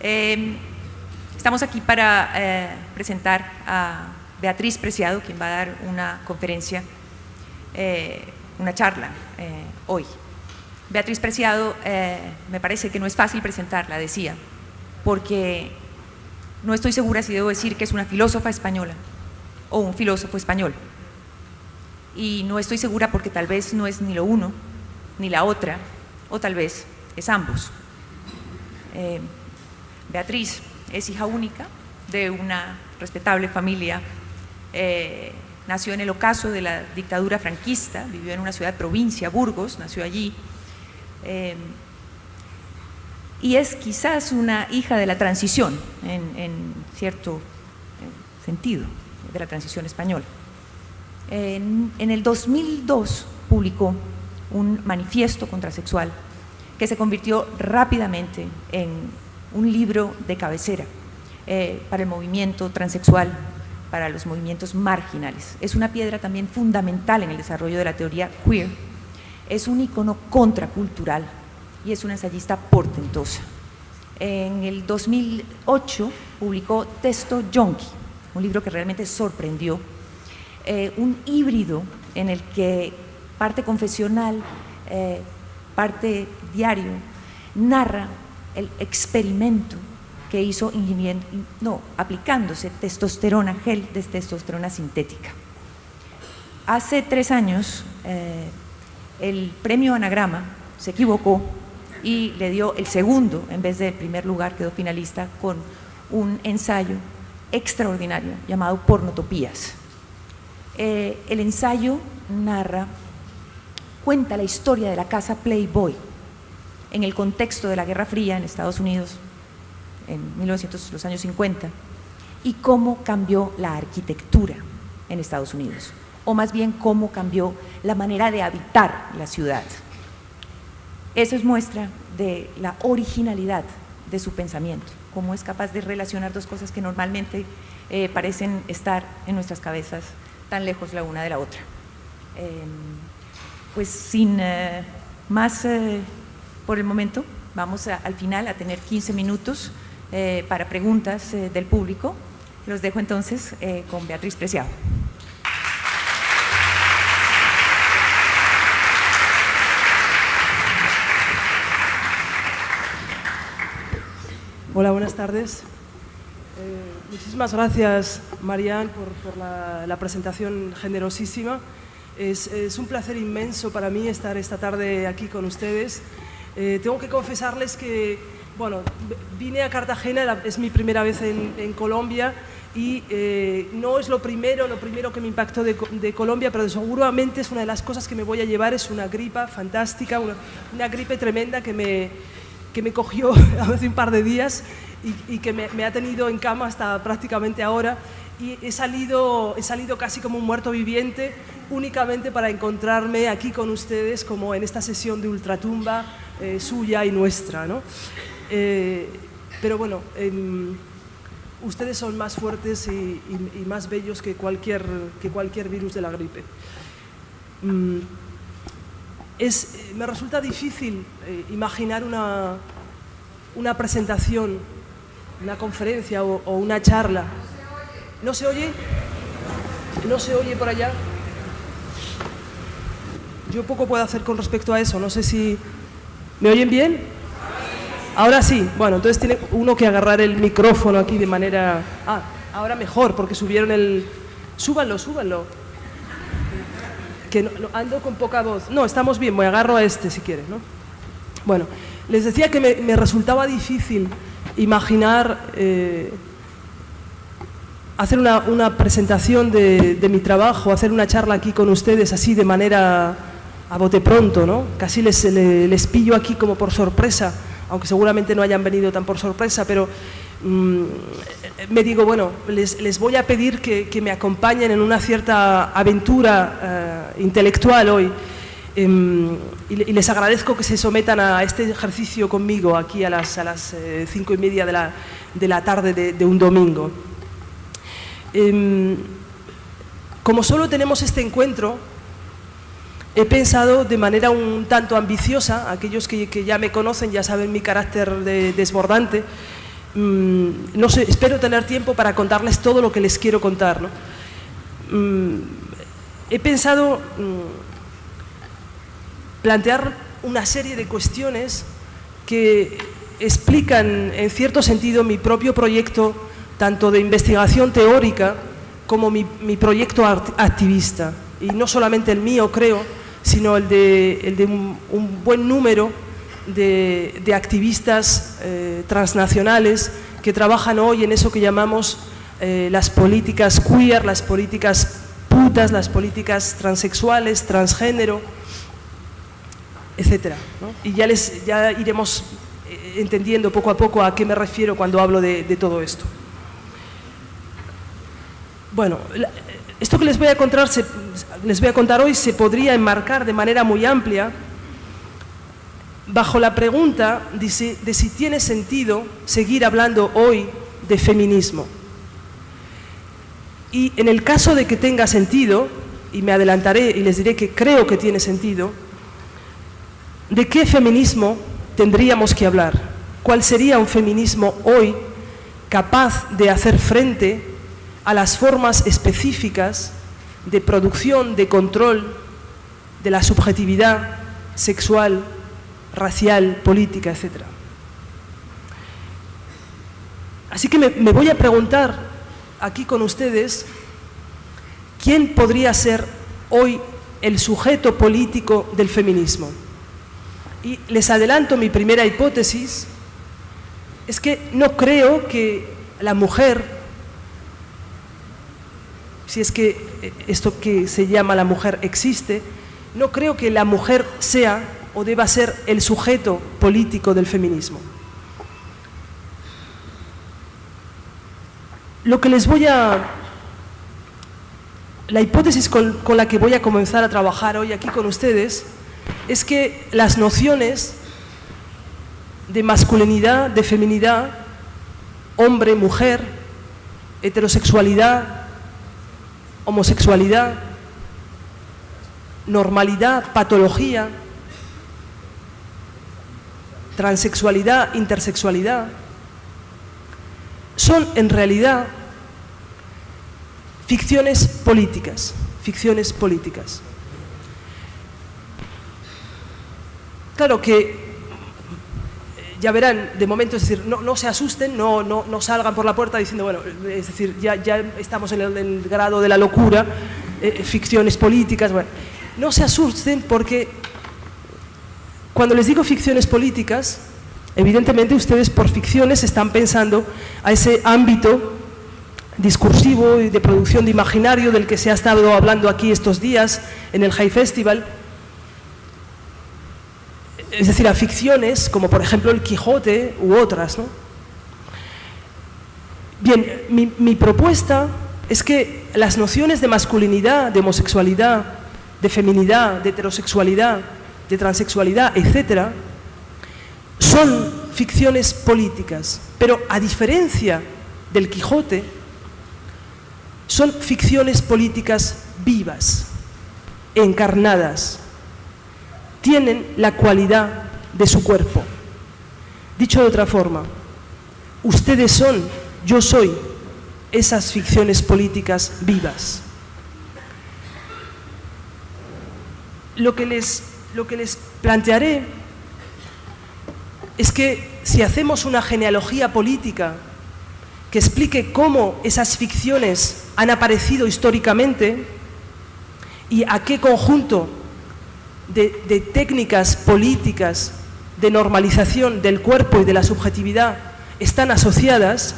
Estamos aquí para presentar a Beatriz Preciado, quien va a dar una conferencia, una charla hoy. Beatriz Preciado, me parece que no es fácil presentarla, decía, porque no estoy segura si debo decir que es una filósofa española o un filósofo español. Y no estoy segura porque tal vez no es ni lo uno ni la otra, o tal vez es ambos. Beatriz es hija única de una respetable familia, nació en el ocaso de la dictadura franquista, vivió en una ciudad provincia, Burgos, nació allí, y es quizás una hija de la transición, en cierto sentido, de la transición española. En el 2002 publicó un manifiesto contrasexual que se convirtió rápidamente en un libro de cabecera para el movimiento transexual, para los movimientos marginales. Es una piedra también fundamental en el desarrollo de la teoría queer, es un ícono contracultural y es una ensayista portentosa. En el 2008 publicó Texto Yonki, un libro que realmente sorprendió, un híbrido en el que parte confesional, parte diario, narra el experimento que hizo aplicándose testosterona, gel de testosterona sintética. Hace 3 años el premio Anagrama se equivocó y le dio el segundo en vez del primer lugar, quedó finalista con un ensayo extraordinario llamado Pornotopías. El ensayo cuenta la historia de la casa Playboy en el contexto de la Guerra Fría en Estados Unidos en los años 50 y cómo cambió la arquitectura en Estados Unidos, o más bien cómo cambió la manera de habitar la ciudad. Eso es muestra de la originalidad de su pensamiento, cómo es capaz de relacionar dos cosas que normalmente parecen estar en nuestras cabezas tan lejos la una de la otra. Pues sin más por el momento, vamos al final a tener 15 minutos para preguntas del público. Los dejo entonces con Beatriz Preciado. Hola, buenas tardes. Muchísimas gracias, Marianne, por la presentación generosísima. Es un placer inmenso para mí estar esta tarde aquí con ustedes. Tengo que confesarles que, bueno, vine a Cartagena, es mi primera vez en Colombia y no es lo primero que me impactó de Colombia, pero seguramente es una de las cosas que me voy a llevar, es una gripa fantástica, una gripe tremenda que me cogió hace un par de días y que me ha tenido en cama hasta prácticamente ahora, y he salido casi como un muerto viviente únicamente para encontrarme aquí con ustedes como en esta sesión de ultratumba suya y nuestra, ¿no? Pero bueno, ustedes son más fuertes y más bellos que cualquier virus de la gripe. Me resulta difícil imaginar una presentación, una conferencia o una charla. ¿No se oye? ¿No se oye por allá? Yo poco puedo hacer con respecto a eso, no sé si... ¿Me oyen bien? Ahora sí. Bueno, entonces tiene uno que agarrar el micrófono aquí de manera... Ah, ahora mejor, porque subieron el... Súbanlo. Que no, ando con poca voz. No, estamos bien, me agarro a este si quieres, ¿no? Bueno, les decía que me resultaba difícil imaginar hacer una presentación de mi trabajo, hacer una charla aquí con ustedes así de manera a bote pronto, ¿no? Casi les pillo aquí como por sorpresa, aunque seguramente no hayan venido tan por sorpresa, pero me digo, bueno, les voy a pedir que me acompañen en una cierta aventura intelectual hoy, y les agradezco que se sometan a este ejercicio conmigo aquí a las 5:30 de la tarde de un domingo. Como solo tenemos este encuentro, he pensado de manera un tanto ambiciosa, aquellos que ya me conocen ya saben mi carácter desbordante, no sé, espero tener tiempo para contarles todo lo que les quiero contar, ¿no? He pensado plantear una serie de cuestiones que explican, en cierto sentido, mi propio proyecto, tanto de investigación teórica como mi proyecto activista. Y no solamente el mío, creo, sino el de un buen número de activistas transnacionales que trabajan hoy en eso que llamamos las políticas queer, las políticas putas, las políticas transexuales, transgénero, etcétera, ¿no? Y ya iremos entendiendo poco a poco a qué me refiero cuando hablo de todo esto. Bueno, esto que les voy a contar hoy se podría enmarcar de manera muy amplia bajo la pregunta de si tiene sentido seguir hablando hoy de feminismo. Y en el caso de que tenga sentido, y me adelantaré y les diré que creo que tiene sentido, ¿de qué feminismo tendríamos que hablar? ¿Cuál sería un feminismo hoy capaz de hacer frente a las formas específicas de producción, de control de la subjetividad sexual, racial, política, etcétera? Así que me voy a preguntar aquí con ustedes, ¿quién podría ser hoy el sujeto político del feminismo? Y les adelanto mi primera hipótesis, es que no creo que la mujer, si es que esto que se llama la mujer existe, no creo que la mujer sea o deba ser el sujeto político del feminismo. La hipótesis con la que voy a comenzar a trabajar hoy aquí con ustedes es que las nociones de masculinidad, de feminidad, hombre, mujer, heterosexualidad, homosexualidad, normalidad, patología, transexualidad, intersexualidad, son en realidad ficciones políticas, Claro que, ya verán, de momento, es decir, no se asusten, no salgan por la puerta diciendo, bueno, es decir, ya estamos en el grado de la locura, ficciones políticas, bueno, no se asusten porque cuando les digo ficciones políticas, evidentemente ustedes por ficciones están pensando a ese ámbito discursivo y de producción de imaginario del que se ha estado hablando aquí estos días en el High Festival, es decir, a ficciones como por ejemplo el Quijote u otras, ¿no? Bien, mi propuesta es que las nociones de masculinidad, de homosexualidad, de feminidad, de heterosexualidad, de transexualidad, etcétera, son ficciones políticas, pero a diferencia del Quijote, son ficciones políticas vivas, encarnadas, tienen la cualidad de su cuerpo. Dicho de otra forma, ustedes son, yo soy, esas ficciones políticas vivas. Lo que les plantearé es que si hacemos una genealogía política que explique cómo esas ficciones han aparecido históricamente y a qué conjunto de técnicas políticas de normalización del cuerpo y de la subjetividad están asociadas,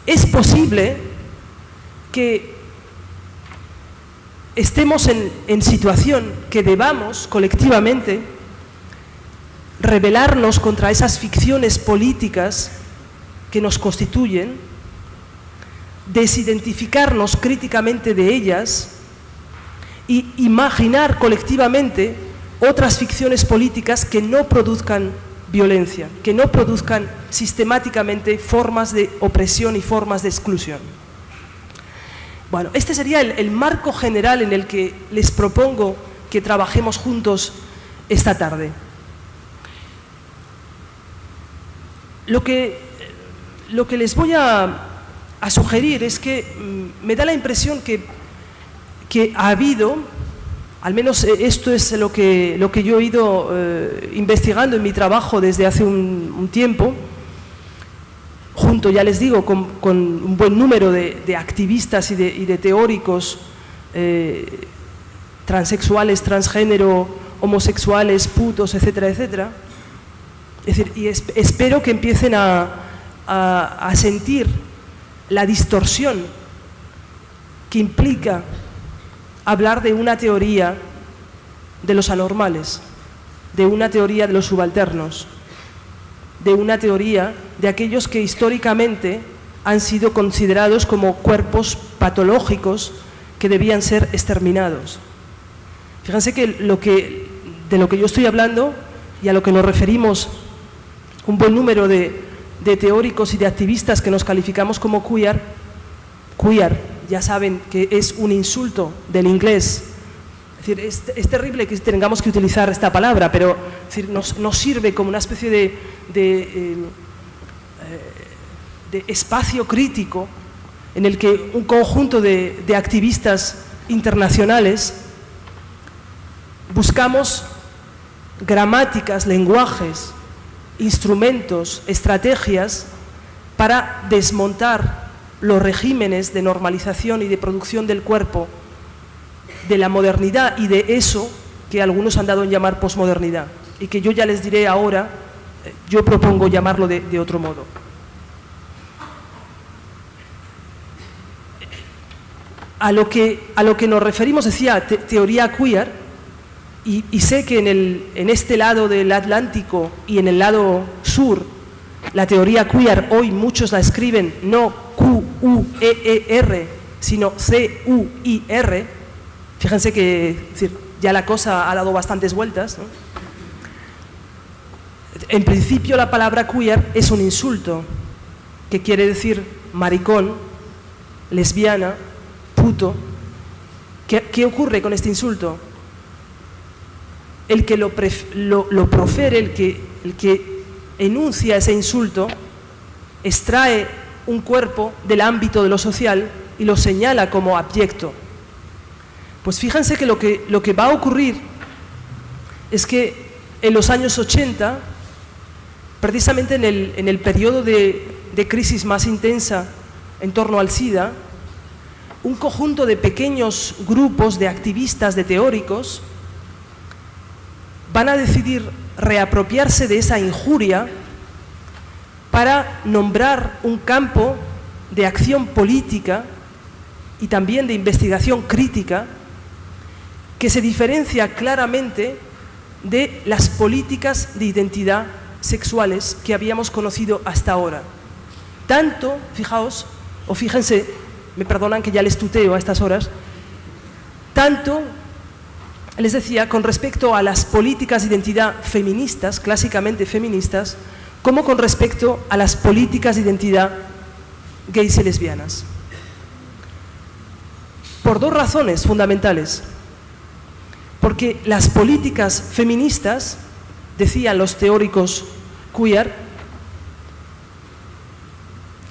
es posible que estemos en situación que debamos colectivamente rebelarnos contra esas ficciones políticas que nos constituyen, desidentificarnos críticamente de ellas y imaginar colectivamente otras ficciones políticas que no produzcan violencia, que no produzcan sistemáticamente formas de opresión y formas de exclusión. Bueno, este sería el marco general en el que les propongo que trabajemos juntos esta tarde. Lo que lo que les voy a sugerir es que me da la impresión que ha habido, al menos esto es lo que yo he ido investigando en mi trabajo desde hace un tiempo, junto, ya les digo, con un buen número de activistas y de teóricos transexuales, transgénero, homosexuales, putos, etcétera, etcétera. Es decir, y espero que empiecen a sentir la distorsión que implica hablar de una teoría de los anormales, de una teoría de los subalternos, de una teoría de aquellos que históricamente han sido considerados como cuerpos patológicos que debían ser exterminados. Fíjense que de lo que yo estoy hablando y a lo que nos referimos un buen número de teóricos y de activistas que nos calificamos como queer, ya saben que es un insulto del inglés. Es decir, es terrible que tengamos que utilizar esta palabra, pero es decir, nos sirve como una especie de espacio crítico en el que un conjunto de activistas internacionales buscamos gramáticas, lenguajes, instrumentos, estrategias para desmontar los regímenes de normalización y de producción del cuerpo de la modernidad y de eso que algunos han dado en llamar posmodernidad y que yo ya les diré ahora, yo propongo llamarlo de otro modo. A lo que nos referimos, decía, teoría queer, y sé que en este lado del Atlántico y en el lado sur, la teoría queer hoy muchos la escriben no Q-U-E-E-R, sino C-U-I-R. Fíjense que es decir, ya la cosa ha dado bastantes vueltas, ¿no? En principio la palabra queer es un insulto, que quiere decir maricón, lesbiana, puto. ¿Qué ocurre con este insulto? El que lo profere, el que enuncia ese insulto, extrae un cuerpo del ámbito de lo social y lo señala como abyecto. Pues fíjense que lo que va a ocurrir es que en los años 80, precisamente en el periodo de crisis más intensa en torno al SIDA, un conjunto de pequeños grupos de activistas, de teóricos, van a decidir reapropiarse de esa injuria para nombrar un campo de acción política y también de investigación crítica que se diferencia claramente de las políticas de identidad sexuales que habíamos conocido hasta ahora. Tanto, fijaos, o fíjense, me perdonan que ya les tuteo a estas horas, tanto, les decía, con respecto a las políticas de identidad feministas, clásicamente feministas, como con respecto a las políticas de identidad gays y lesbianas. Por dos razones fundamentales. Porque las políticas feministas, decían los teóricos queer,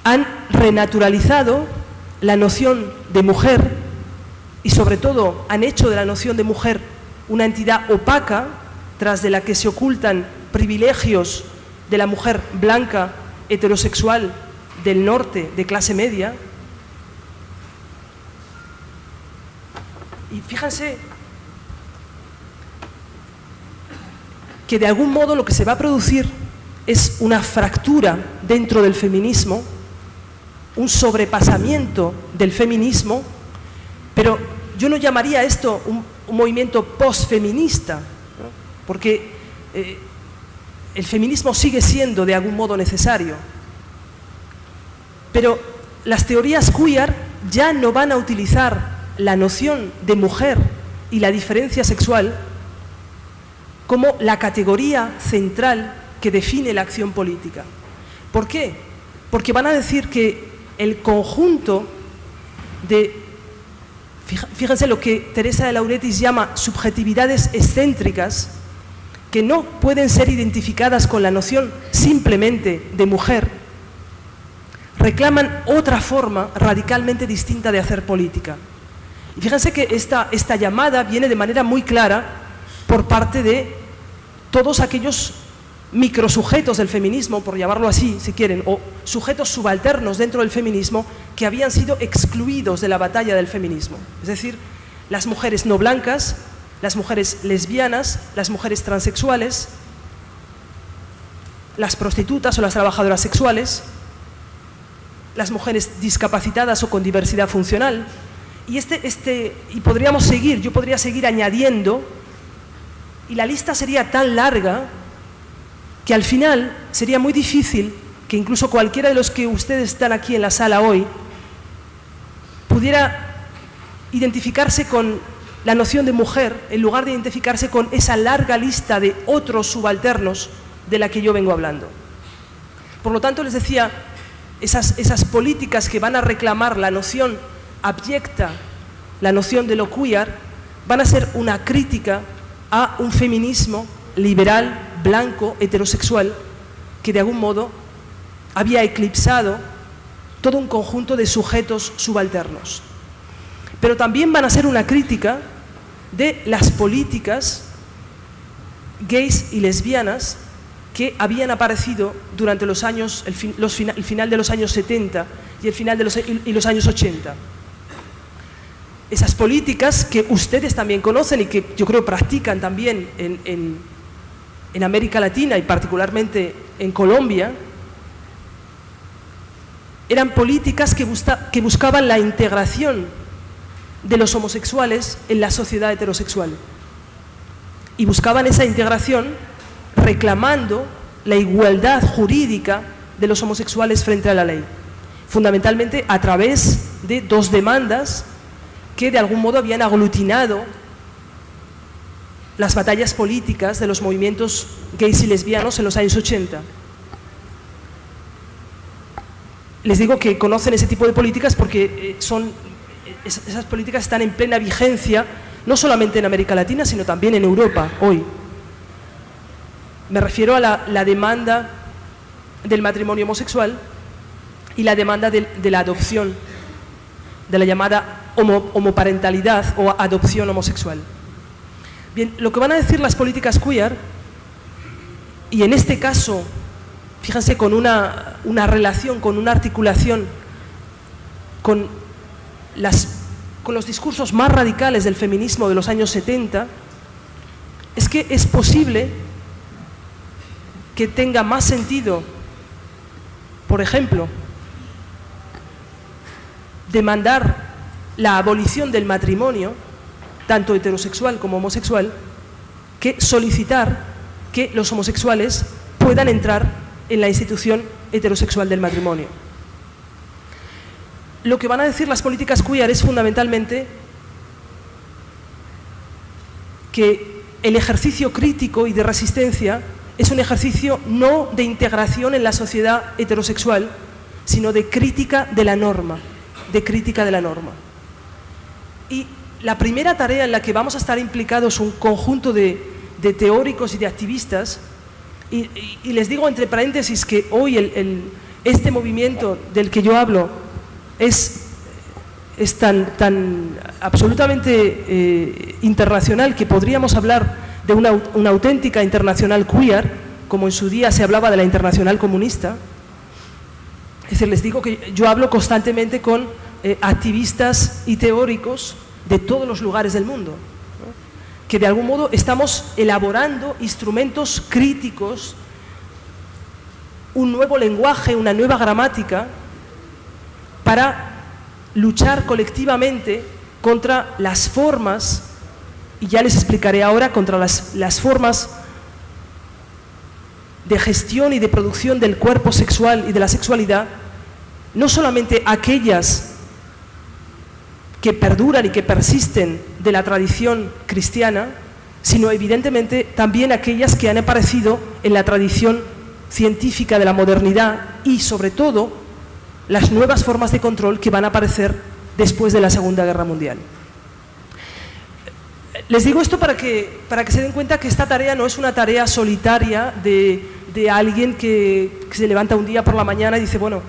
han renaturalizado la noción de mujer y sobre todo han hecho de la noción de mujer una entidad opaca tras de la que se ocultan privilegios de la mujer blanca, heterosexual, del norte, de clase media. Y fíjense que de algún modo lo que se va a producir es una fractura dentro del feminismo, un sobrepasamiento del feminismo, pero yo no llamaría esto un movimiento posfeminista, ¿no? Porque el feminismo sigue siendo de algún modo necesario. Pero las teorías queer ya no van a utilizar la noción de mujer y la diferencia sexual como la categoría central que define la acción política. ¿Por qué? Porque van a decir que el conjunto de, fíjense lo que Teresa de Lauretis llama subjetividades excéntricas, que no pueden ser identificadas con la noción simplemente de mujer, reclaman otra forma radicalmente distinta de hacer política. Y fíjense que esta llamada viene de manera muy clara por parte de todos aquellos microsujetos del feminismo, por llamarlo así, si quieren, o sujetos subalternos dentro del feminismo que habían sido excluidos de la batalla del feminismo. Es decir, las mujeres no blancas, las mujeres lesbianas, las mujeres transexuales, las prostitutas o las trabajadoras sexuales, las mujeres discapacitadas o con diversidad funcional. Y podríamos seguir, yo podría seguir añadiendo, y la lista sería tan larga que al final sería muy difícil que incluso cualquiera de los que ustedes están aquí en la sala hoy pudiera identificarse con la noción de mujer en lugar de identificarse con esa larga lista de otros subalternos de la que yo vengo hablando. Por lo tanto, les decía, esas políticas que van a reclamar la noción abyecta, la noción de lo queer, van a ser una crítica a un feminismo liberal, blanco, heterosexual, que de algún modo había eclipsado todo un conjunto de sujetos subalternos. Pero también van a ser una crítica de las políticas gays y lesbianas que habían aparecido durante los años, el final de los años 70 y el final de los años 80. Esas políticas que ustedes también conocen y que yo creo practican también en América Latina y particularmente en Colombia, eran políticas que buscaban la integración de los homosexuales en la sociedad heterosexual. Y buscaban esa integración reclamando la igualdad jurídica de los homosexuales frente a la ley, fundamentalmente a través de dos demandas que de algún modo habían aglutinado las batallas políticas de los movimientos gays y lesbianos en los años 80. Les digo que conocen ese tipo de políticas porque esas políticas están en plena vigencia, no solamente en América Latina, sino también en Europa hoy. Me refiero a la demanda del matrimonio homosexual y la demanda de la adopción, de la llamada homoparentalidad o adopción homosexual. Bien, lo que van a decir las políticas queer, y en este caso, fíjense, con una relación, con una articulación con los discursos más radicales del feminismo de los años 70, es que es posible que tenga más sentido, por ejemplo, demandar la abolición del matrimonio, tanto heterosexual como homosexual, que solicitar que los homosexuales puedan entrar en la institución heterosexual del matrimonio. Lo que van a decir las políticas queer es fundamentalmente que el ejercicio crítico y de resistencia es un ejercicio no de integración en la sociedad heterosexual, sino de crítica de la norma, Y la primera tarea en la que vamos a estar implicados un conjunto de teóricos y de activistas, y les digo entre paréntesis que hoy este movimiento del que yo hablo es tan absolutamente internacional que podríamos hablar de una auténtica internacional queer, como en su día se hablaba de la internacional comunista. Es decir, les digo que yo hablo constantemente con activistas y teóricos de todos los lugares del mundo, ¿no? Que de algún modo estamos elaborando instrumentos críticos, un nuevo lenguaje, una nueva gramática, para luchar colectivamente contra las formas, y ya les explicaré ahora, contra las formas de gestión y de producción del cuerpo sexual y de la sexualidad, no solamente aquellas que perduran y que persisten de la tradición cristiana, sino evidentemente también aquellas que han aparecido en la tradición científica de la modernidad y sobre todo las nuevas formas de control que van a aparecer después de la Segunda Guerra Mundial. Les digo esto para que se den cuenta que esta tarea no es una tarea solitaria de alguien que se levanta un día por la mañana y dice, bueno,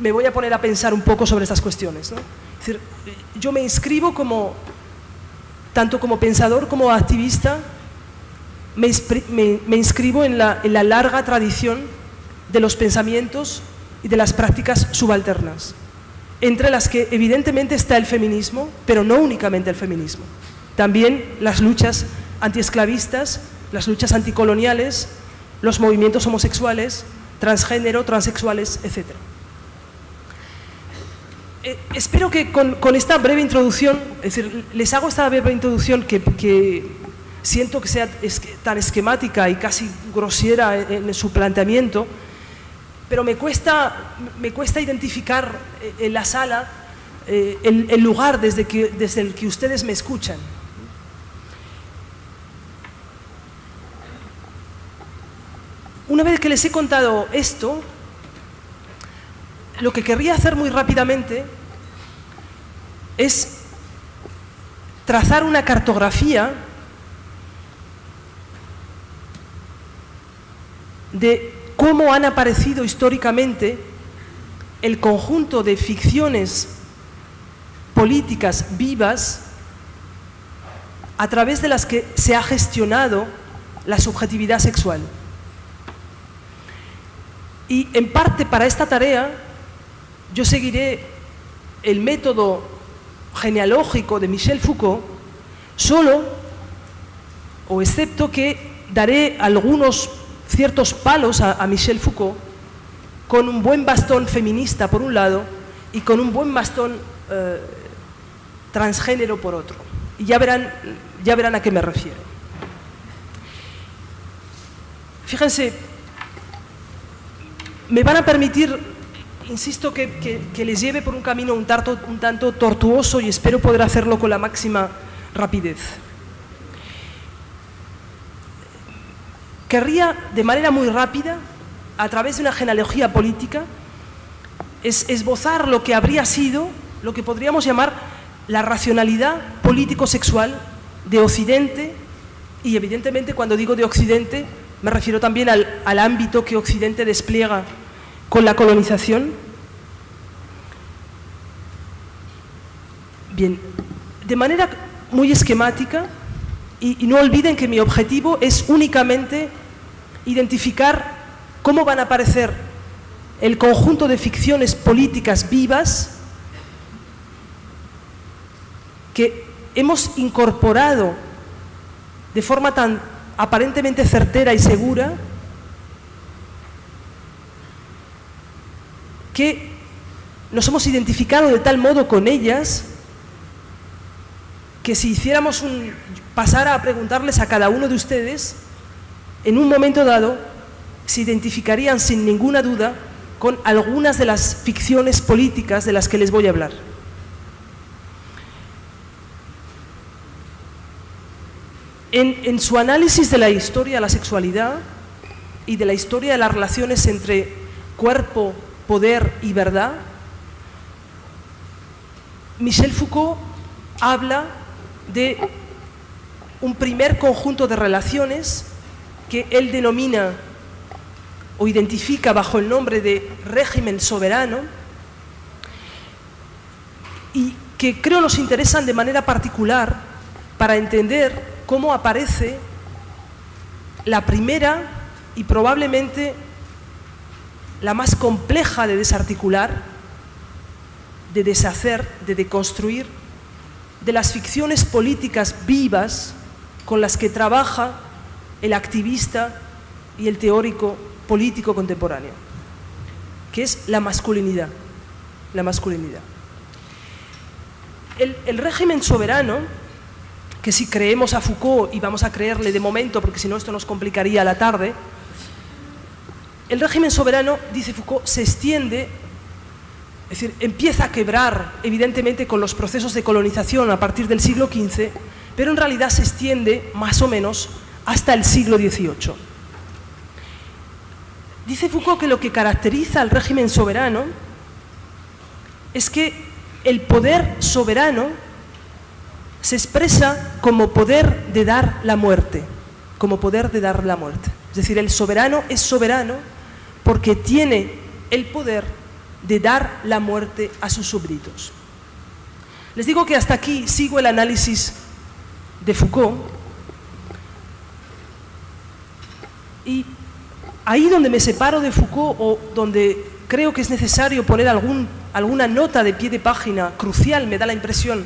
me voy a poner a pensar un poco sobre estas cuestiones, ¿no? Es decir, yo me inscribo tanto como pensador como activista, me inscribo en la larga tradición de los pensamientos y de las prácticas subalternas, entre las que evidentemente está el feminismo, pero no únicamente el feminismo, también las luchas antiesclavistas, las luchas anticoloniales, los movimientos homosexuales, transgénero, transexuales, etc. Espero que con esta breve introducción, es decir, les hago esta breve introducción que siento que sea tan esquemática y casi grosera en su planteamiento, pero me cuesta identificar en la sala el lugar desde el que ustedes me escuchan. Una vez que les he contado esto, lo que querría hacer muy rápidamente es trazar una cartografía de cómo han aparecido históricamente el conjunto de ficciones políticas vivas a través de las que se ha gestionado la subjetividad sexual. Y en parte para esta tarea yo seguiré el método genealógico de Michel Foucault, solo o excepto que daré algunos ciertos palos a Michel Foucault con un buen bastón feminista por un lado y con un buen bastón transgénero por otro. Y ya verán a qué me refiero. Fíjense, me van a permitir, insisto, que les lleve por un camino un tanto tortuoso y espero poder hacerlo con la máxima rapidez. Querría, de manera muy rápida, a través de una genealogía política, esbozar lo que habría sido, lo que podríamos llamar la racionalidad político-sexual de Occidente, y evidentemente cuando digo de Occidente me refiero también al ámbito que Occidente despliega con la colonización. Bien, de manera muy esquemática, y no olviden que mi objetivo es únicamente identificar cómo van a aparecer el conjunto de ficciones políticas vivas que hemos incorporado de forma tan aparentemente certera y segura que nos hemos identificado de tal modo con ellas que si hiciéramos pasara a preguntarles a cada uno de ustedes, en un momento dado se identificarían sin ninguna duda con algunas de las ficciones políticas de las que les voy a hablar. En su análisis de la historia de la sexualidad y de la historia de las relaciones entre cuerpo, poder y verdad, Michel Foucault habla de un primer conjunto de relaciones que él denomina o identifica bajo el nombre de régimen soberano y que creo nos interesan de manera particular para entender cómo aparece la primera y probablemente la más compleja de desarticular, de deshacer, de deconstruir, de las ficciones políticas vivas con las que trabaja el activista y el teórico político contemporáneo, que es la masculinidad. La masculinidad. El régimen soberano, que si creemos a Foucault, y vamos a creerle de momento porque si no esto nos complicaría la tarde, el régimen soberano, dice Foucault, se extiende, es decir, empieza a quebrar evidentemente con los procesos de colonización a partir del siglo XV, pero en realidad se extiende más o menos hasta el siglo XVIII. Dice Foucault que lo que caracteriza al régimen soberano es que el poder soberano se expresa como poder de dar la muerte, como poder de dar la muerte. Es decir, el soberano es soberano porque tiene el poder de dar la muerte a sus súbditos. Les digo que hasta aquí sigo el análisis de Foucault, y ahí donde me separo de Foucault, o donde creo que es necesario poner alguna nota de pie de página crucial, me da la impresión,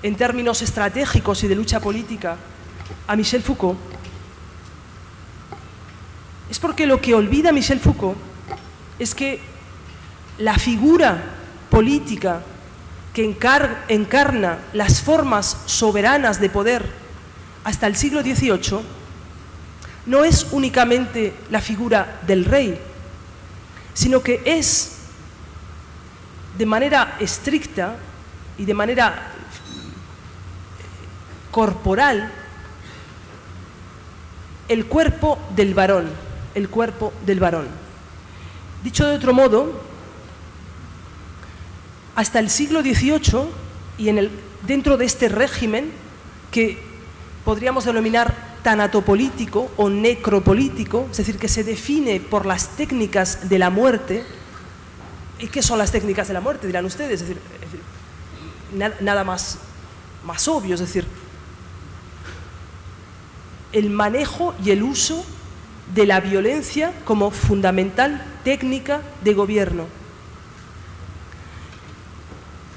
en términos estratégicos y de lucha política, a Michel Foucault, es porque lo que olvida Michel Foucault es que la figura política que encarna las formas soberanas de poder hasta el siglo XVIII no es únicamente la figura del rey, sino que es, de manera estricta y de manera corporal, el cuerpo del varón, el cuerpo del varón. Dicho de otro modo, hasta el siglo XVIII, y dentro de este régimen que podríamos denominar tanatopolítico o necropolítico, es decir, que se define por las técnicas de la muerte. ¿Y qué son las técnicas de la muerte?, dirán ustedes. Es decir, nada más obvio, es decir, el manejo y el uso de la violencia como fundamental técnica de gobierno.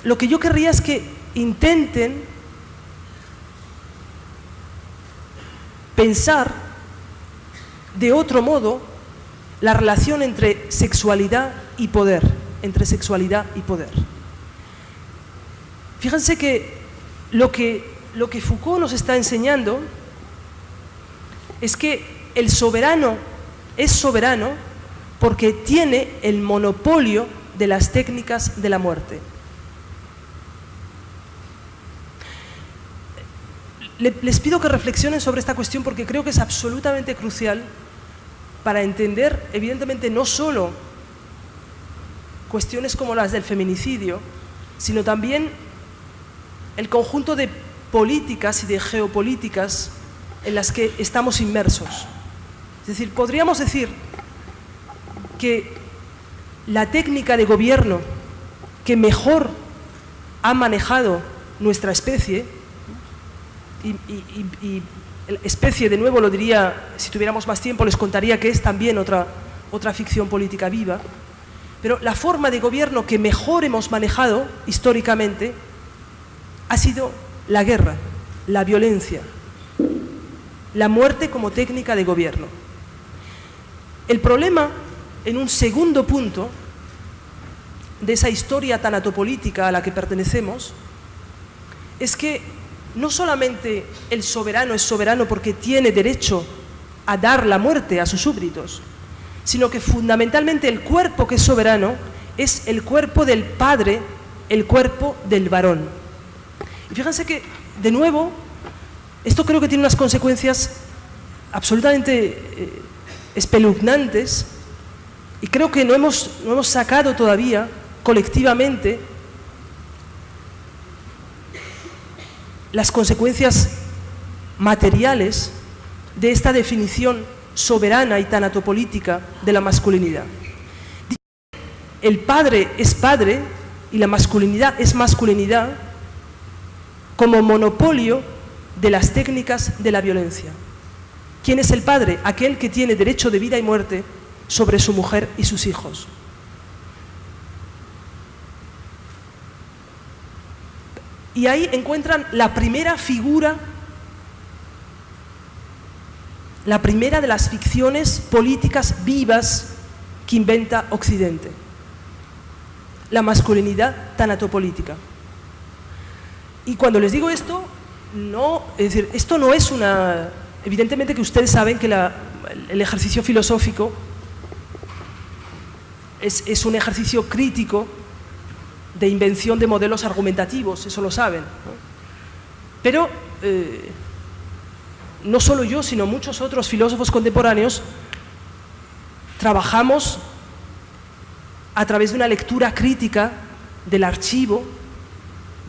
Lo que yo querría es que intenten pensar de otro modo la relación entre sexualidad y poder, Fíjense que lo que Foucault nos está enseñando es que el soberano es soberano porque tiene el monopolio de las técnicas de la muerte. Les pido que reflexionen sobre esta cuestión porque creo que es absolutamente crucial para entender, evidentemente, no solo cuestiones como las del feminicidio, sino también el conjunto de políticas y de geopolíticas en las que estamos inmersos. Es decir, podríamos decir que la técnica de gobierno que mejor ha manejado nuestra especie, y especie, de nuevo lo diría, si tuviéramos más tiempo les contaría que es también otra ficción política viva, pero la forma de gobierno que mejor hemos manejado históricamente ha sido la guerra, la violencia, la muerte como técnica de gobierno. El problema, en un segundo punto, de esa historia tanatopolítica a la que pertenecemos, es que no solamente el soberano es soberano porque tiene derecho a dar la muerte a sus súbditos, sino que fundamentalmente el cuerpo que es soberano es el cuerpo del padre, el cuerpo del varón. Y fíjense que, de nuevo, esto creo que tiene unas consecuencias absolutamente espeluznantes, y creo que no hemos sacado todavía colectivamente las consecuencias materiales de esta definición soberana y tanatopolítica de la masculinidad. El padre es padre y la masculinidad es masculinidad como monopolio de las técnicas de la violencia. ¿Quién es el padre? Aquel que tiene derecho de vida y muerte sobre su mujer y sus hijos. Y ahí encuentran la primera figura, la primera de las ficciones políticas vivas que inventa Occidente: la masculinidad tanatopolítica. Y cuando les digo esto, es decir, esto no es una... Evidentemente que ustedes saben que el ejercicio filosófico es un ejercicio crítico de invención de modelos argumentativos, eso lo saben, ¿no? Pero no solo yo, sino muchos otros filósofos contemporáneos trabajamos a través de una lectura crítica del archivo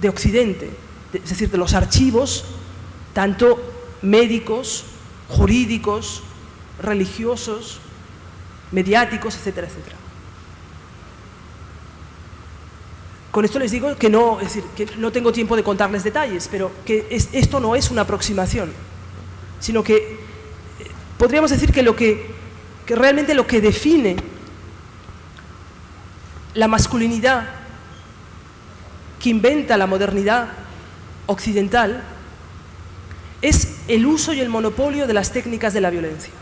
de Occidente, es decir, de los archivos tanto médicos, jurídicos, religiosos, mediáticos, etcétera, etcétera. Con esto les digo que no, es decir, que no tengo tiempo de contarles detalles, pero que esto no es una aproximación, sino que podríamos decir que realmente lo que define la masculinidad que inventa la modernidad occidental es el uso y el monopolio de las técnicas de la violencia.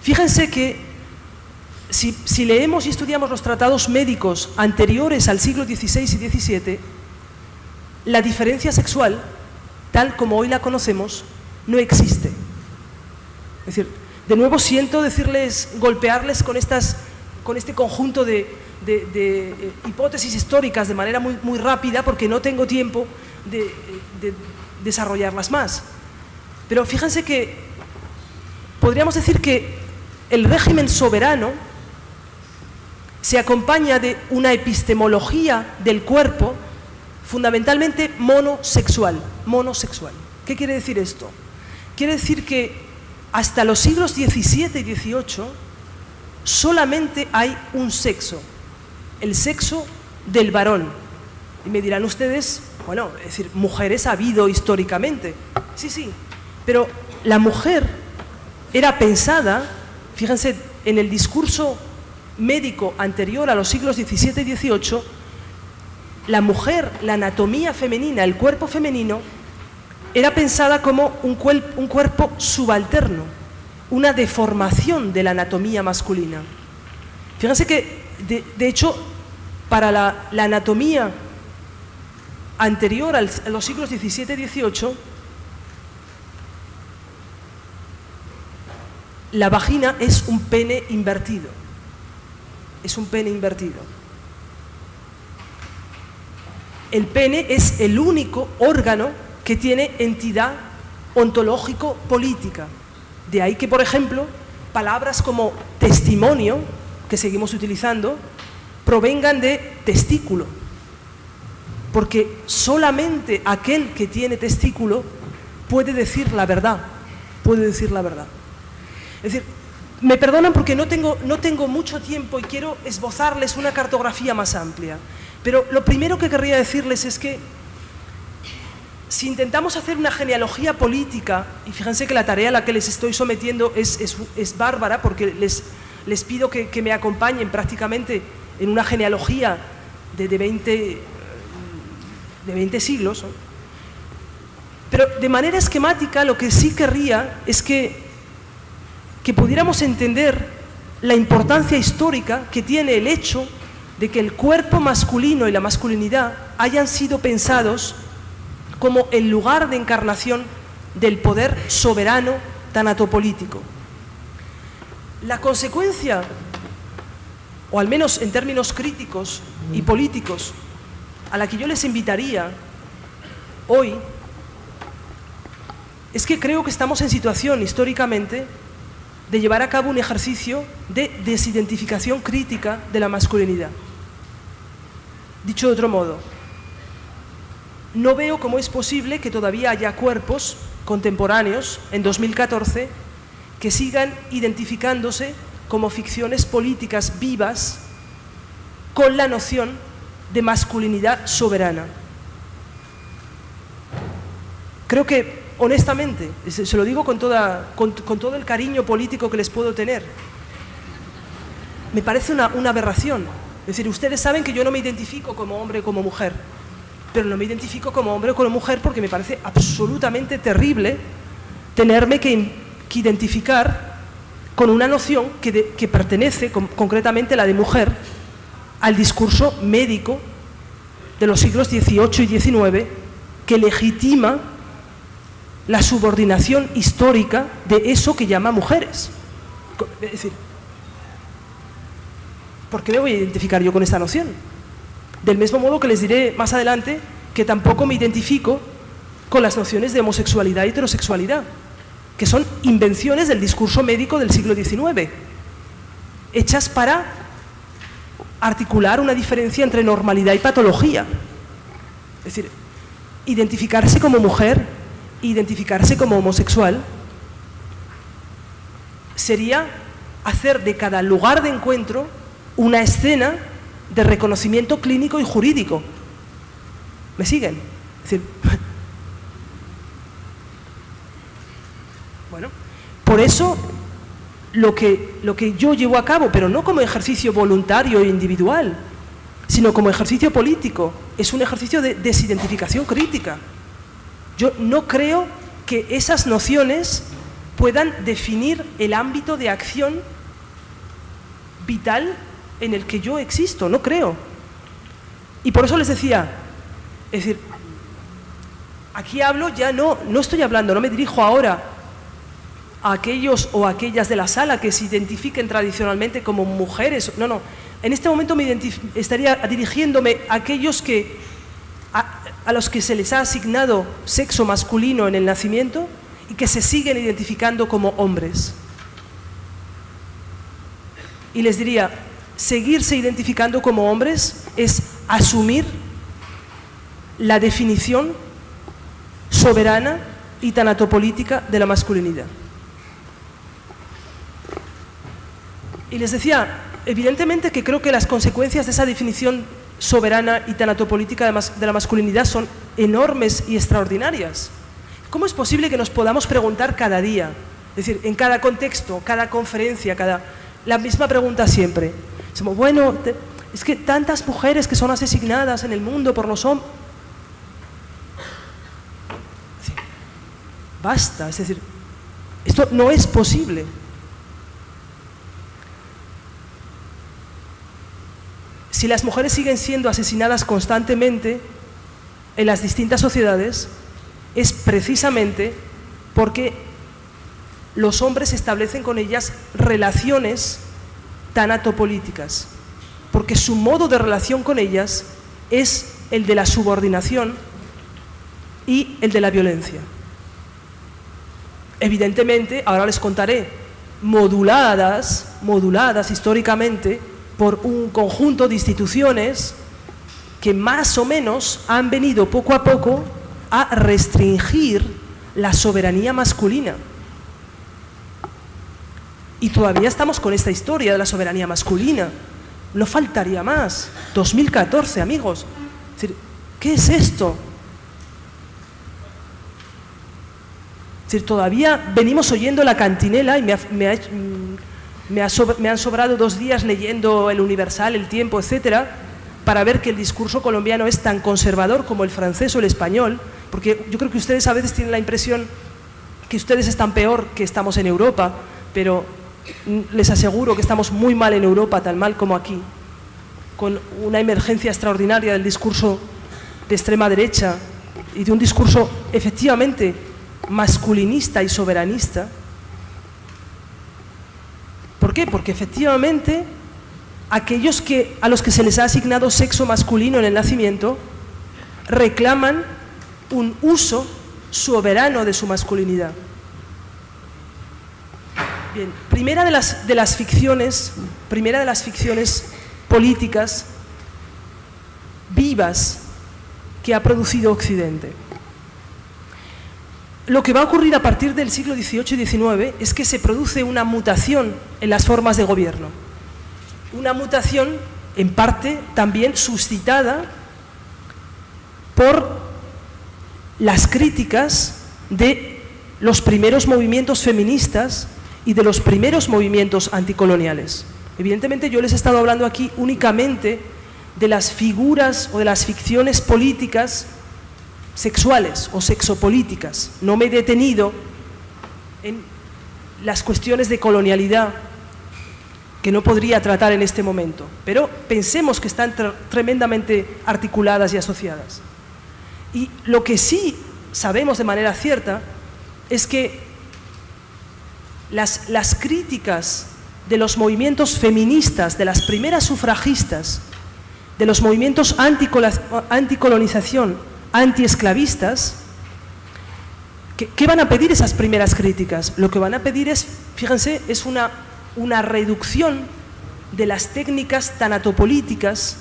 Fíjense que si leemos y estudiamos los tratados médicos anteriores al siglo XVI y XVII, la diferencia sexual, tal como hoy la conocemos, no existe. Es decir, de nuevo siento decirles, golpearles con este conjunto de hipótesis históricas de manera muy rápida, porque no tengo tiempo de desarrollarlas más. Pero fíjense que podríamos decir que el régimen soberano se acompaña de una epistemología del cuerpo fundamentalmente monosexual. ¿Qué quiere decir esto? Quiere decir que hasta los siglos XVII y XVIII solamente hay un sexo, el sexo del varón. Y me dirán ustedes, bueno, es decir, mujeres ha habido históricamente. Sí, pero la mujer era pensada, fíjense, en el discurso médico anterior a los siglos XVII y XVIII, la mujer, la anatomía femenina, el cuerpo femenino, era pensada como un cuerpo subalterno, una deformación de la anatomía masculina. Fíjense que, de hecho, para la anatomía anterior a los siglos XVII y XVIII, la vagina es un pene invertido. Es un pene invertido. El pene es el único órgano que tiene entidad ontológico-política. De ahí que, por ejemplo, palabras como testimonio, que seguimos utilizando, provengan de testículo. Porque solamente aquel que tiene testículo puede decir la verdad. Puede decir la verdad. Es decir, me perdonan porque no tengo mucho tiempo y quiero esbozarles una cartografía más amplia. Pero lo primero que querría decirles es que si intentamos hacer una genealogía política, y fíjense que la tarea a la que les estoy sometiendo es bárbara, porque les pido que me acompañen prácticamente en una genealogía de 20 siglos, ¿no? Pero de manera esquemática lo que sí querría es que pudiéramos entender la importancia histórica que tiene el hecho de que el cuerpo masculino y la masculinidad hayan sido pensados como el lugar de encarnación del poder soberano tanatopolítico. La consecuencia, o al menos en términos críticos y políticos, a la que yo les invitaría hoy, es que creo que estamos en situación históricamente de llevar a cabo un ejercicio de desidentificación crítica de la masculinidad. Dicho de otro modo, no veo cómo es posible que todavía haya cuerpos contemporáneos, en 2014, que sigan identificándose como ficciones políticas vivas con la noción de masculinidad soberana. Creo que, honestamente, se lo digo con todo el cariño político que les puedo tener, me parece una aberración. Es decir, ustedes saben que yo no me identifico como hombre o como mujer, pero no me identifico como hombre o como mujer porque me parece absolutamente terrible tenerme que identificar con una noción que pertenece, concretamente la de mujer, al discurso médico de los siglos XVIII y XIX, que legitima la subordinación histórica de eso que llama mujeres. Es decir, ¿por qué me voy a identificar yo con esta noción? Del mismo modo que les diré más adelante que tampoco me identifico con las nociones de homosexualidad y heterosexualidad, que son invenciones del discurso médico del siglo XIX, hechas para articular una diferencia entre normalidad y patología. Es decir, identificarse como mujer, identificarse como homosexual, sería hacer de cada lugar de encuentro una escena de reconocimiento clínico y jurídico. ¿Me siguen? Es decir, bueno, por eso lo que yo llevo a cabo, pero no como ejercicio voluntario e individual, sino como ejercicio político, es un ejercicio de desidentificación crítica. Yo no creo que esas nociones puedan definir el ámbito de acción vital en el que yo existo, no creo. Y por eso les decía, es decir, aquí hablo ya no estoy hablando, no me dirijo ahora a aquellos o aquellas de la sala que se identifiquen tradicionalmente como mujeres, no, en este momento estaría dirigiéndome a aquellos a los que se les ha asignado sexo masculino en el nacimiento y que se siguen identificando como hombres. Y les diría, seguirse identificando como hombres es asumir la definición soberana y tanatopolítica de la masculinidad. Y les decía, evidentemente que creo que las consecuencias de esa definición soberana y tanatopolítica de la masculinidad son enormes y extraordinarias. ¿Cómo es posible que nos podamos preguntar cada día, es decir, en cada contexto, cada conferencia, la misma pregunta siempre? Decimos, bueno, es que tantas mujeres que son asesinadas en el mundo por los hombres. Basta, es decir, esto no es posible. Si las mujeres siguen siendo asesinadas constantemente en las distintas sociedades, es precisamente porque los hombres establecen con ellas relaciones tanatopolíticas, porque su modo de relación con ellas es el de la subordinación y el de la violencia. Evidentemente, ahora les contaré, moduladas históricamente por un conjunto de instituciones que más o menos han venido poco a poco a restringir la soberanía masculina. Y todavía estamos con esta historia de la soberanía masculina. No faltaría más. 2014, amigos. Es decir, ¿qué es esto? Es decir, todavía venimos oyendo la cantinela y me han sobrado 2 días leyendo El Universal, El Tiempo, etcétera, para ver que el discurso colombiano es tan conservador como el francés o el español, porque yo creo que ustedes a veces tienen la impresión que ustedes están peor que estamos en Europa, pero les aseguro que estamos muy mal en Europa, tan mal como aquí, con una emergencia extraordinaria del discurso de extrema derecha y de un discurso efectivamente masculinista y soberanista. ¿Por qué? Porque efectivamente aquellos a los que se les ha asignado sexo masculino en el nacimiento reclaman un uso soberano de su masculinidad. Bien, primera de las ficciones políticas vivas que ha producido Occidente. Lo que va a ocurrir a partir del siglo XVIII y XIX es que se produce una mutación en las formas de gobierno. Una mutación, en parte, también suscitada por las críticas de los primeros movimientos feministas y de los primeros movimientos anticoloniales. Evidentemente, yo les he estado hablando aquí únicamente de las figuras o de las ficciones políticas sexuales o sexopolíticas. No me he detenido en las cuestiones de colonialidad que no podría tratar en este momento, pero pensemos que están tremendamente articuladas y asociadas. Y lo que sí sabemos de manera cierta es que las críticas de los movimientos feministas, de las primeras sufragistas, de los movimientos anticolonización, antiesclavistas, ¿qué van a pedir esas primeras críticas? Lo que van a pedir es, fíjense, es una reducción de las técnicas tanatopolíticas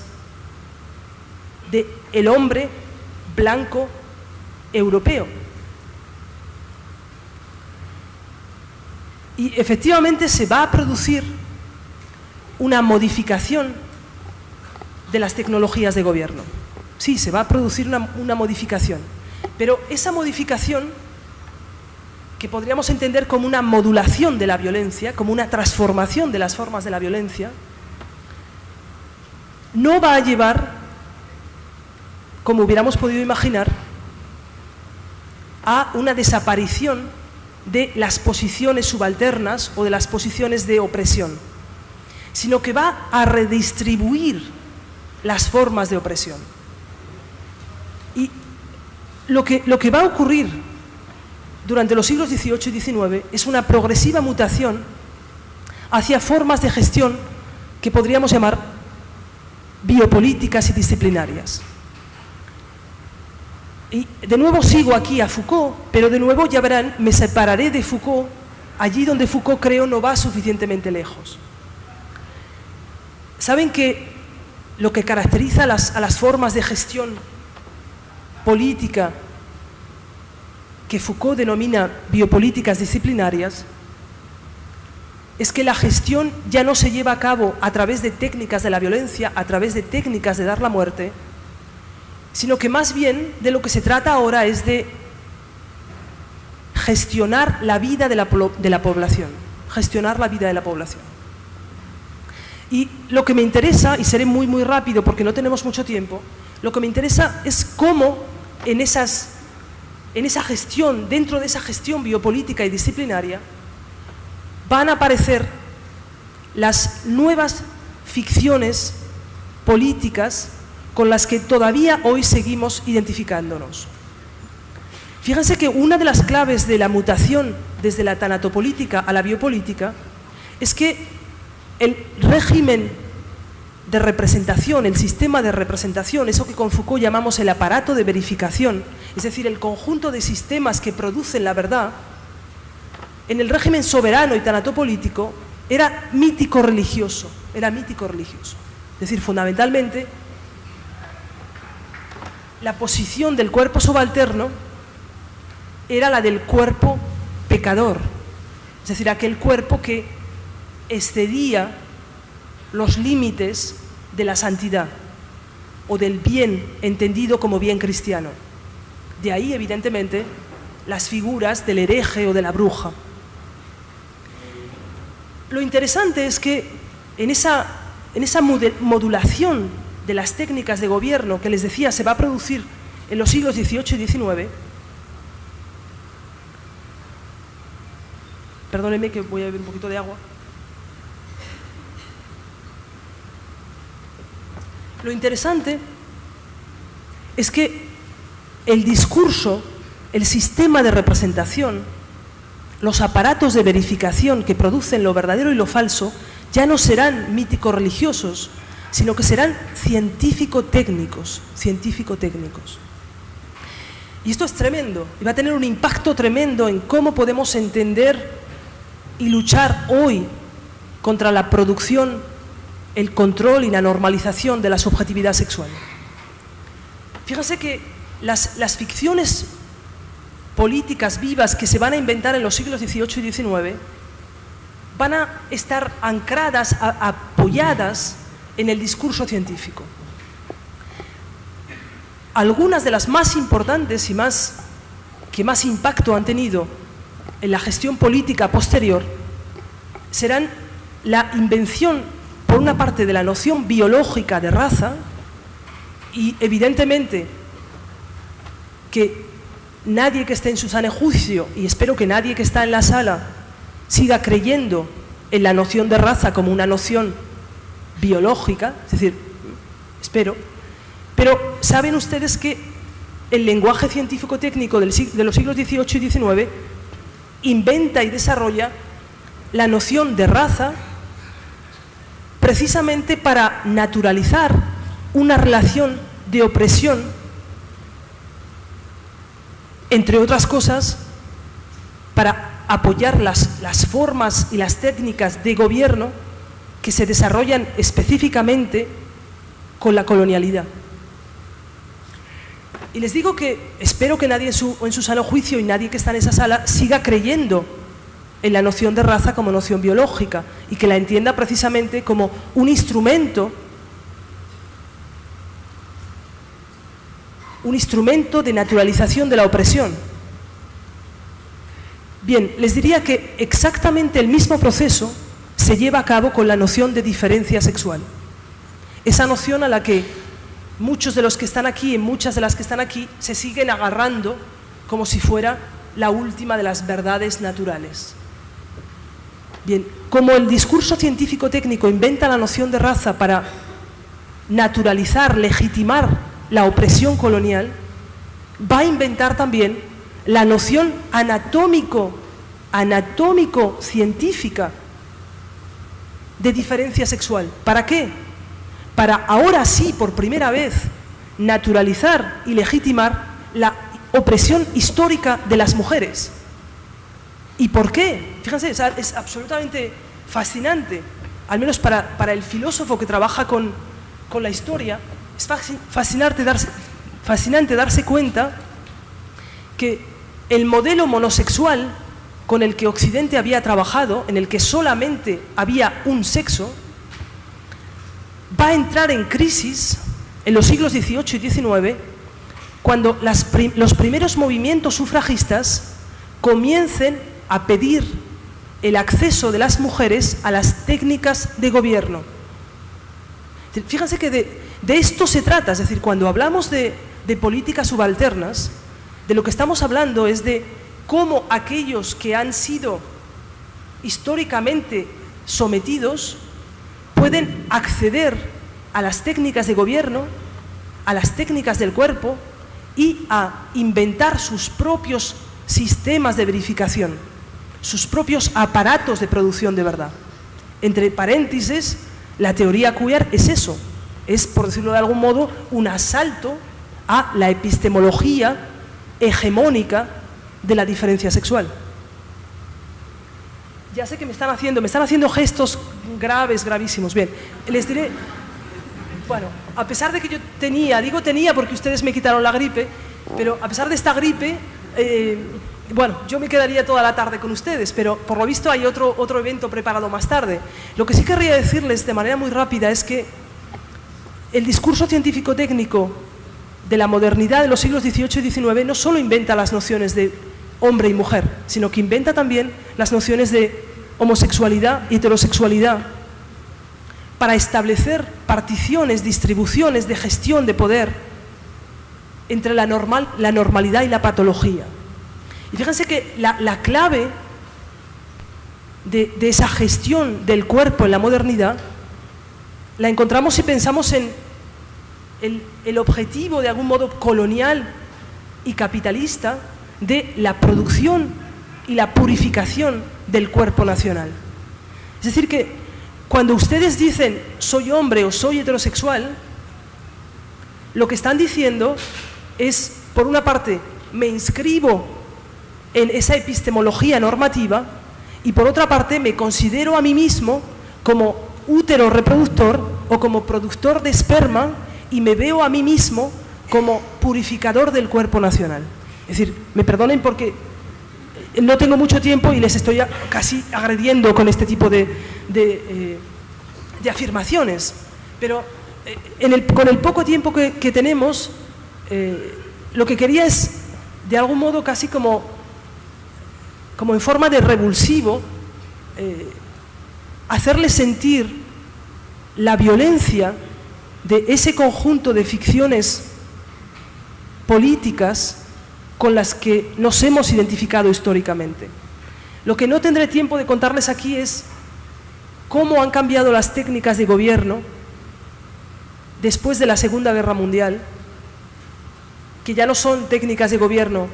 del hombre blanco europeo. Y efectivamente se va a producir una modificación de las tecnologías de gobierno. Sí, se va a producir una modificación, pero esa modificación, que podríamos entender como una modulación de la violencia, como una transformación de las formas de la violencia, no va a llevar, como hubiéramos podido imaginar, a una desaparición de las posiciones subalternas o de las posiciones de opresión, sino que va a redistribuir las formas de opresión. Y lo que va a ocurrir durante los siglos XVIII y XIX es una progresiva mutación hacia formas de gestión que podríamos llamar biopolíticas y disciplinarias. Y de nuevo sigo aquí a Foucault, pero de nuevo ya verán, me separaré de Foucault allí donde Foucault creo no va suficientemente lejos. ¿Saben que lo que caracteriza a las formas de gestión política que Foucault denomina biopolíticas disciplinarias es que la gestión ya no se lleva a cabo a través de técnicas de la violencia, a través de técnicas de dar la muerte, sino que más bien de lo que se trata ahora es de gestionar la vida de la población, gestionar la vida de la población. Y lo que me interesa, y seré muy muy rápido porque no tenemos mucho tiempo, lo que me interesa es cómo en esa gestión, dentro de esa gestión biopolítica y disciplinaria, van a aparecer las nuevas ficciones políticas con las que todavía hoy seguimos identificándonos. Fíjense que una de las claves de la mutación desde la tanatopolítica a la biopolítica es que el régimen de representación, el sistema de representación, eso que con Foucault llamamos el aparato de verificación, es decir, el conjunto de sistemas que producen la verdad, en el régimen soberano y tanatopolítico era mítico-religioso, Es decir, fundamentalmente, la posición del cuerpo subalterno era la del cuerpo pecador, es decir, aquel cuerpo que excedía los límites de la santidad o del bien entendido como bien cristiano. De ahí, evidentemente, las figuras del hereje o de la bruja. Lo interesante es que en esa modulación de las técnicas de gobierno que les decía se va a producir en los siglos XVIII y XIX, perdónenme que voy a beber un poquito de agua. Lo interesante es que el discurso, el sistema de representación, los aparatos de verificación que producen lo verdadero y lo falso ya no serán mítico-religiosos, sino que serán científico-técnicos. Y esto es tremendo, y va a tener un impacto tremendo en cómo podemos entender y luchar hoy contra la producción, el control y la normalización de la subjetividad sexual. Fíjense que las ficciones políticas vivas que se van a inventar en los siglos XVIII y XIX van a estar ancladas, apoyadas en el discurso científico. Algunas de las más importantes y que más impacto han tenido en la gestión política posterior serán la invención, por una parte, de la noción biológica de raza y, evidentemente, que nadie que esté en su sano juicio, y espero que nadie que está en la sala siga creyendo en la noción de raza como una noción biológica, es decir, espero, pero saben ustedes que el lenguaje científico-técnico de los siglos XVIII y XIX inventa y desarrolla la noción de raza precisamente para naturalizar una relación de opresión, entre otras cosas, para apoyar las formas y las técnicas de gobierno que se desarrollan específicamente con la colonialidad. Y les digo que espero que nadie en su sano juicio y nadie que está en esa sala siga creyendo en la noción de raza como noción biológica y que la entienda precisamente como un instrumento un instrumento de naturalización de la opresión. Bien, les diría que exactamente el mismo proceso se lleva a cabo con la noción de diferencia sexual. Esa noción a la que muchos de los que están aquí y muchas de las que están aquí se siguen agarrando como si fuera la última de las verdades naturales. Bien, como el discurso científico-técnico inventa la noción de raza para naturalizar, legitimar la opresión colonial, va a inventar también la noción anatómico-científica de diferencia sexual. ¿Para qué? Para ahora sí, por primera vez, naturalizar y legitimar la opresión histórica de las mujeres. ¿Y por qué? Fíjense, es absolutamente fascinante, al menos para el filósofo que trabaja con la historia, es fascinante darse cuenta que el modelo monosexual con el que Occidente había trabajado, en el que solamente había un sexo, va a entrar en crisis en los siglos XVIII y XIX, cuando los primeros movimientos sufragistas comiencen a pedir el acceso de las mujeres a las técnicas de gobierno. Fíjense que de esto se trata, es decir, cuando hablamos de políticas subalternas, de lo que estamos hablando es de cómo aquellos que han sido históricamente sometidos pueden acceder a las técnicas de gobierno, a las técnicas del cuerpo y a inventar sus propios sistemas de verificación, sus propios aparatos de producción de verdad. Entre paréntesis, la teoría queer es eso, es, por decirlo de algún modo, un asalto a la epistemología hegemónica de la diferencia sexual. Ya sé que me están haciendo gestos gravísimos. Bien, les diré, bueno, a pesar de que yo tenía porque ustedes me quitaron la gripe, pero a pesar de esta gripe, bueno, yo me quedaría toda la tarde con ustedes, pero por lo visto hay otro evento preparado más tarde. Lo que sí querría decirles de manera muy rápida es que el discurso científico-técnico de la modernidad de los siglos XVIII y XIX no solo inventa las nociones de hombre y mujer, sino que inventa también las nociones de homosexualidad y heterosexualidad para establecer particiones, distribuciones de gestión de poder entre la normalidad y la patología. Y fíjense que la clave de esa gestión del cuerpo en la modernidad la encontramos si pensamos en el objetivo de algún modo colonial y capitalista de la producción y la purificación del cuerpo nacional. Es decir que cuando ustedes dicen soy hombre o soy heterosexual, lo que están diciendo es, por una parte, me inscribo en esa epistemología normativa y por otra parte me considero a mí mismo como útero reproductor o como productor de esperma y me veo a mí mismo como purificador del cuerpo nacional. Es decir, me perdonen porque no tengo mucho tiempo y les estoy casi agrediendo con este tipo de afirmaciones, pero con el poco tiempo que tenemos, lo que quería es, de algún modo, casi como en forma de revulsivo, hacerles sentir la violencia de ese conjunto de ficciones políticas con las que nos hemos identificado históricamente. Lo que no tendré tiempo de contarles aquí es cómo han cambiado las técnicas de gobierno después de la Segunda Guerra Mundial, que ya no son técnicas de gobierno,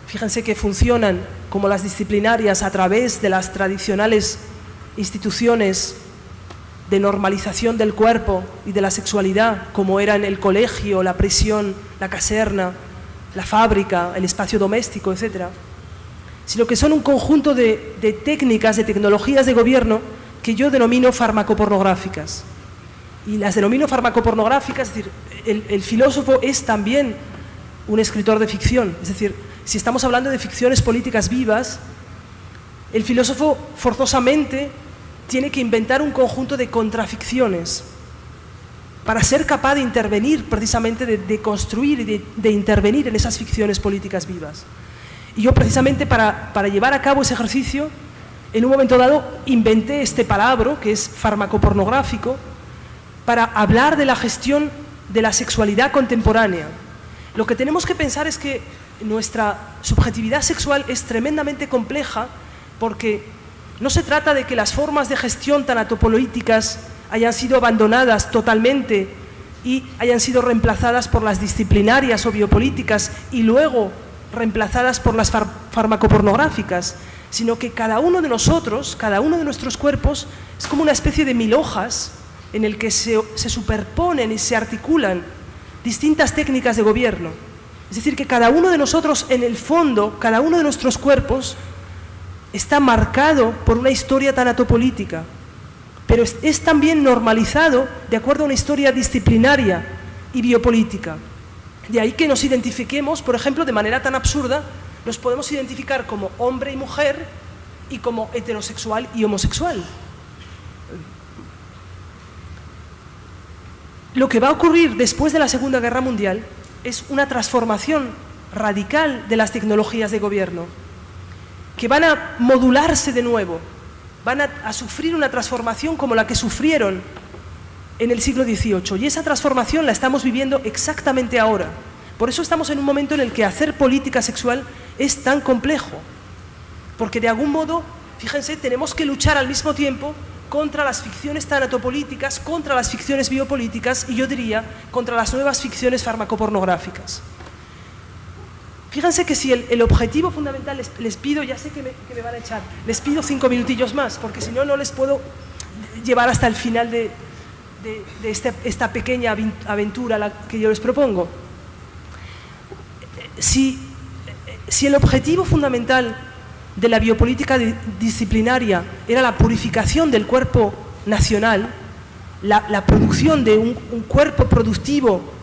fíjense que funcionan como las disciplinarias a través de las tradicionales instituciones de normalización del cuerpo y de la sexualidad, como eran el colegio, la prisión, la caserna, la fábrica, el espacio doméstico, etc., sino que son un conjunto de técnicas, de tecnologías de gobierno que yo denomino farmacopornográficas. Y las denomino farmacopornográficas, es decir, el filósofo es también un escritor de ficción, es decir, si estamos hablando de ficciones políticas vivas, el filósofo forzosamente tiene que inventar un conjunto de contraficciones para ser capaz de intervenir, precisamente de construir y de intervenir en esas ficciones políticas vivas. Y yo precisamente para llevar a cabo ese ejercicio, en un momento dado inventé este palabra que es farmacopornográfico, para hablar de la gestión de la sexualidad contemporánea. Lo que tenemos que pensar es que nuestra subjetividad sexual es tremendamente compleja, porque no se trata de que las formas de gestión tanatopolíticas hayan sido abandonadas totalmente y hayan sido reemplazadas por las disciplinarias o biopolíticas y luego reemplazadas por las farmacopornográficas, sino que cada uno de nosotros, cada uno de nuestros cuerpos, es como una especie de 1000 hojas en el que se superponen y se articulan distintas técnicas de gobierno. Es decir, que cada uno de nosotros, en el fondo, cada uno de nuestros cuerpos está marcado por una historia tanatopolítica, pero es también normalizado de acuerdo a una historia disciplinaria y biopolítica. De ahí que nos identifiquemos, por ejemplo, de manera tan absurda, nos podemos identificar como hombre y mujer y como heterosexual y homosexual. Lo que va a ocurrir después de la Segunda Guerra Mundial es una transformación radical de las tecnologías de gobierno, que van a modularse de nuevo, van a sufrir una transformación como la que sufrieron en el siglo XVIII. Y esa transformación la estamos viviendo exactamente ahora. Por eso estamos en un momento en el que hacer política sexual es tan complejo. Porque de algún modo, fíjense, tenemos que luchar al mismo tiempo contra las ficciones tanatopolíticas, contra las ficciones biopolíticas y yo diría, contra las nuevas ficciones farmacopornográficas. Fíjense que si el objetivo fundamental, les pido, ya sé que me van a echar, les pido 5 minutillos más, porque si no, no les puedo llevar hasta el final de esta pequeña aventura que yo les propongo. Si el objetivo fundamental de la biopolítica disciplinaria era la purificación del cuerpo nacional, la producción de un cuerpo productivo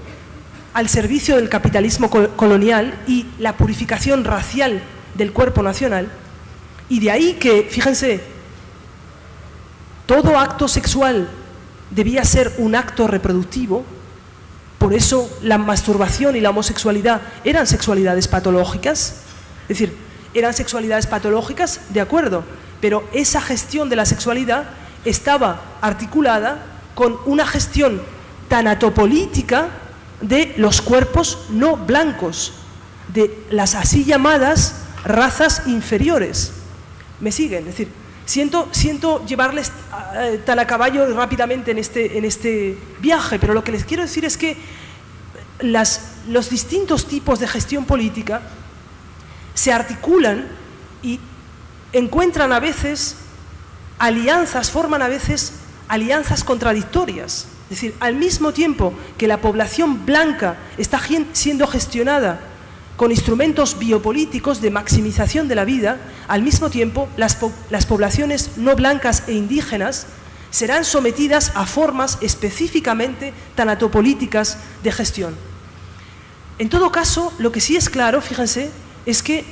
al servicio del capitalismo colonial y la purificación racial del cuerpo nacional, y de ahí que, fíjense, todo acto sexual debía ser un acto reproductivo. Por eso la masturbación y la homosexualidad eran sexualidades patológicas, es decir, eran sexualidades patológicas, de acuerdo, pero esa gestión de la sexualidad estaba articulada con una gestión tanatopolítica de los cuerpos no blancos, de las así llamadas razas inferiores. ¿Me siguen? Es decir, siento llevarles tan a caballo rápidamente en este viaje, pero lo que les quiero decir es que los distintos tipos de gestión política se articulan y encuentran a veces alianzas, forman a veces alianzas contradictorias. Es decir, al mismo tiempo que la población blanca está siendo gestionada con instrumentos biopolíticos de maximización de la vida, al mismo tiempo las poblaciones no blancas e indígenas serán sometidas a formas específicamente tanatopolíticas de gestión. En todo caso, lo que sí es claro, fíjense, es que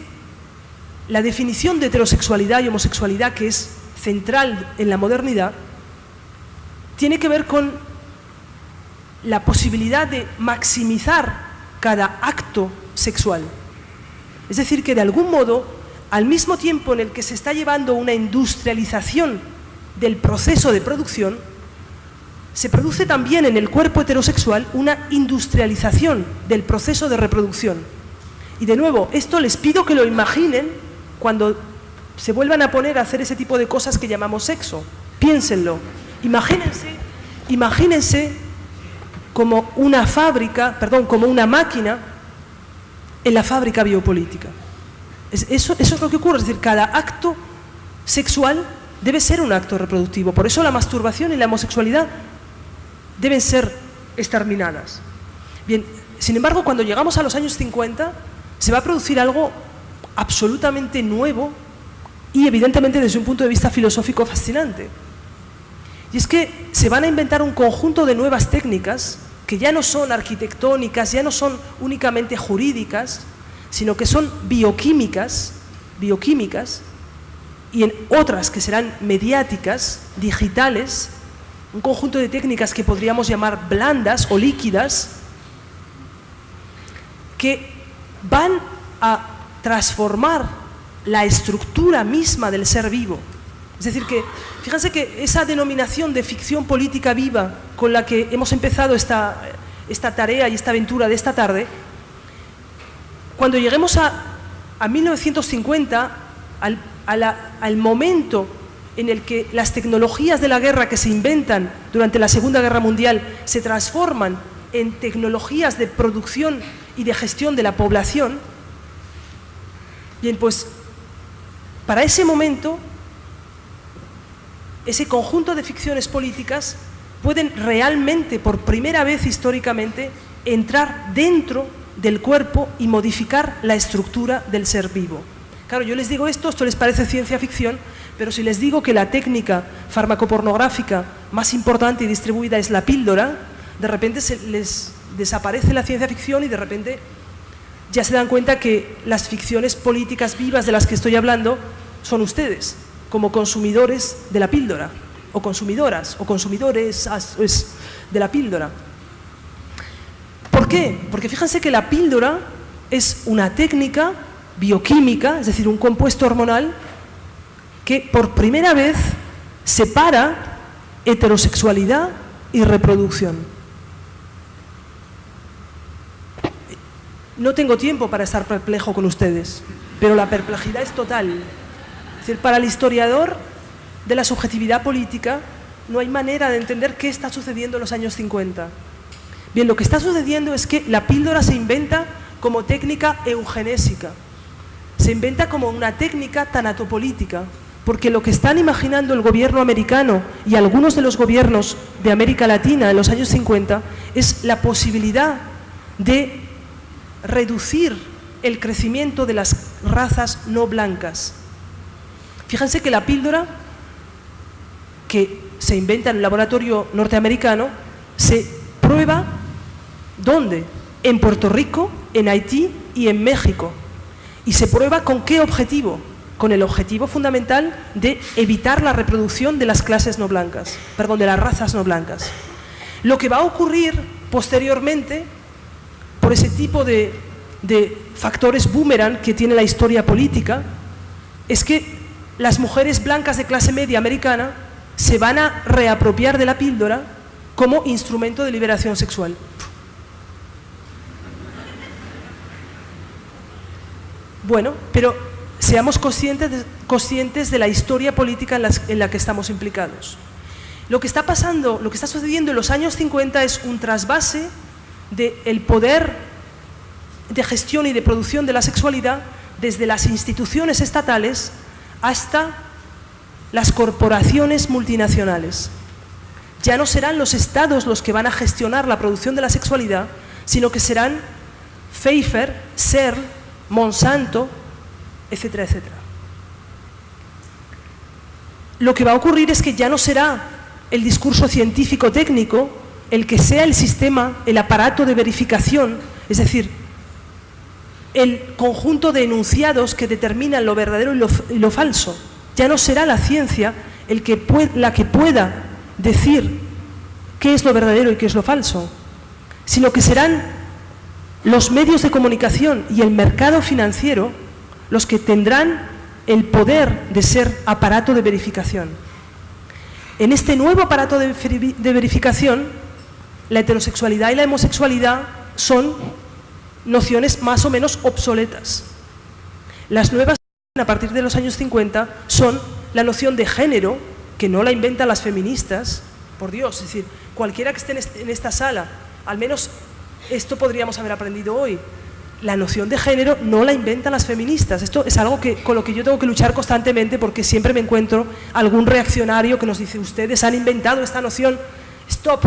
la definición de heterosexualidad y homosexualidad, que es central en la modernidad, tiene que ver con la posibilidad de maximizar cada acto sexual. Es decir, que de algún modo, al mismo tiempo en el que se está llevando una industrialización del proceso de producción, se produce también en el cuerpo heterosexual una industrialización del proceso de reproducción. Y de nuevo, esto les pido que lo imaginen cuando se vuelvan a poner a hacer ese tipo de cosas que llamamos sexo. Piénsenlo. Imagínense como una fábrica, como una máquina en la fábrica biopolítica. Eso es lo que ocurre, es decir, cada acto sexual debe ser un acto reproductivo. Por eso la masturbación y la homosexualidad deben ser exterminadas. Bien, sin embargo, cuando llegamos a los años 50, se va a producir algo absolutamente nuevo y evidentemente desde un punto de vista filosófico fascinante. Y es que se van a inventar un conjunto de nuevas técnicas que ya no son arquitectónicas, ya no son únicamente jurídicas, sino que son bioquímicas, y en otras que serán mediáticas, digitales, un conjunto de técnicas que podríamos llamar blandas o líquidas, que van a transformar la estructura misma del ser vivo. Es decir, que fíjense que esa denominación de ficción política viva con la que hemos empezado esta tarea y esta aventura de esta tarde, cuando lleguemos a 1950, al momento en el que las tecnologías de la guerra que se inventan durante la Segunda Guerra Mundial se transforman en tecnologías de producción y de gestión de la población, bien, pues para ese momento ese conjunto de ficciones políticas pueden realmente, por primera vez históricamente, entrar dentro del cuerpo y modificar la estructura del ser vivo. Claro, yo les digo esto les parece ciencia ficción, pero si les digo que la técnica farmacopornográfica más importante y distribuida es la píldora, de repente se les desaparece la ciencia ficción y de repente ya se dan cuenta que las ficciones políticas vivas de las que estoy hablando son ustedes, como consumidores de la píldora, o consumidoras, o consumidores de la píldora. ¿Por qué? Porque fíjense que la píldora es una técnica bioquímica, es decir, un compuesto hormonal que por primera vez separa heterosexualidad y reproducción. No tengo tiempo para estar perplejo con ustedes, pero la perplejidad es total. Es decir, para el historiador de la subjetividad política no hay manera de entender qué está sucediendo en los años 50. Bien, lo que está sucediendo es que la píldora se inventa como técnica eugenésica, se inventa como una técnica tanatopolítica, porque lo que están imaginando el gobierno americano y algunos de los gobiernos de América Latina en los años 50 es la posibilidad de reducir el crecimiento de las razas no blancas. Fíjense que la píldora que se inventa en un laboratorio norteamericano se prueba ¿dónde? En Puerto Rico, en Haití y en México. ¿Y se prueba con qué objetivo? Con el objetivo fundamental de evitar la reproducción de las clases no blancas, perdón, de las razas no blancas. Lo que va a ocurrir posteriormente, por ese tipo de factores boomerang que tiene la historia política, es que las mujeres blancas de clase media americana se van a reapropiar de la píldora como instrumento de liberación sexual. Bueno, pero seamos conscientes de la historia política en la que estamos implicados. Lo que está pasando, lo que está sucediendo en los años 50 es un trasvase del poder de gestión y de producción de la sexualidad desde las instituciones estatales hasta las corporaciones multinacionales. Ya no serán los estados los que van a gestionar la producción de la sexualidad, sino que serán Pfeiffer, Searle, Monsanto, etcétera, etcétera. Lo que va a ocurrir es que ya no será el discurso científico-técnico el que sea el sistema, el aparato de verificación, es decir, el conjunto de enunciados que determinan lo verdadero y lo falso. Ya no será la ciencia la que pueda decir qué es lo verdadero y qué es lo falso, sino que serán los medios de comunicación y el mercado financiero los que tendrán el poder de ser aparato de verificación. En este nuevo aparato de verificación, la heterosexualidad y la homosexualidad son nociones más o menos obsoletas. Las nuevas, a partir de los años 50, son la noción de género, que no la inventan las feministas, por Dios, es decir, cualquiera que esté en esta sala, al menos esto podríamos haber aprendido hoy. La noción de género no la inventan las feministas. Esto es algo con lo que yo tengo que luchar constantemente, porque siempre me encuentro algún reaccionario que nos dice: ustedes han inventado esta noción. Stop.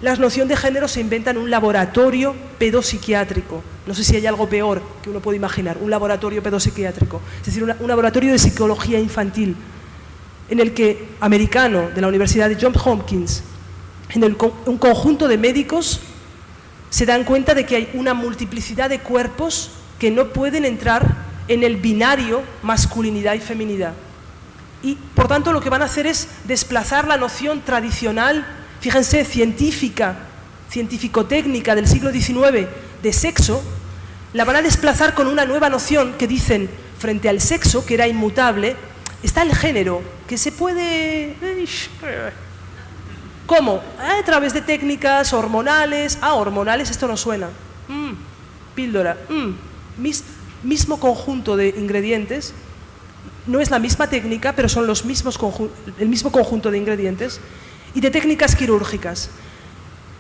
La noción de género se inventa en un laboratorio pedopsiquiátrico. No sé si hay algo peor que uno puede imaginar, un laboratorio pedopsiquiátrico. Es decir, un laboratorio de psicología infantil, en el que, americano, de la Universidad de Johns Hopkins, un conjunto de médicos se dan cuenta de que hay una multiplicidad de cuerpos que no pueden entrar en el binario masculinidad y feminidad. Y, por tanto, lo que van a hacer es desplazar la noción tradicional, fíjense, científico-técnica del siglo XIX de sexo, la van a desplazar con una nueva noción que dicen, frente al sexo, que era inmutable, está el género, que se puede... ¿Cómo? A través de técnicas hormonales. Hormonales, esto no suena. Píldora. Mismo conjunto de ingredientes. No es la misma técnica, pero son el mismo conjunto de ingredientes. Y de técnicas quirúrgicas.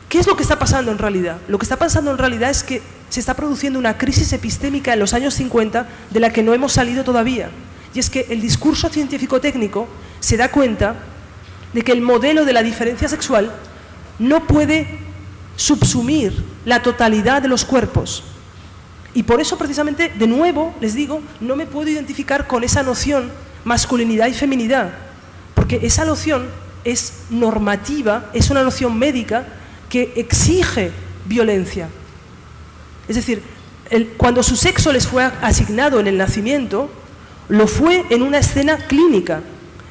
¿Qué es lo que está pasando en realidad? Lo que está pasando en realidad es que se está produciendo una crisis epistémica en los años 50 de la que no hemos salido todavía. Y es que el discurso científico-técnico se da cuenta de que el modelo de la diferencia sexual no puede subsumir la totalidad de los cuerpos. Y por eso, precisamente, de nuevo, les digo, no me puedo identificar con esa noción masculinidad y feminidad, porque esa noción es normativa, es una noción médica que exige violencia. Es decir, cuando su sexo les fue asignado en el nacimiento, lo fue en una escena clínica,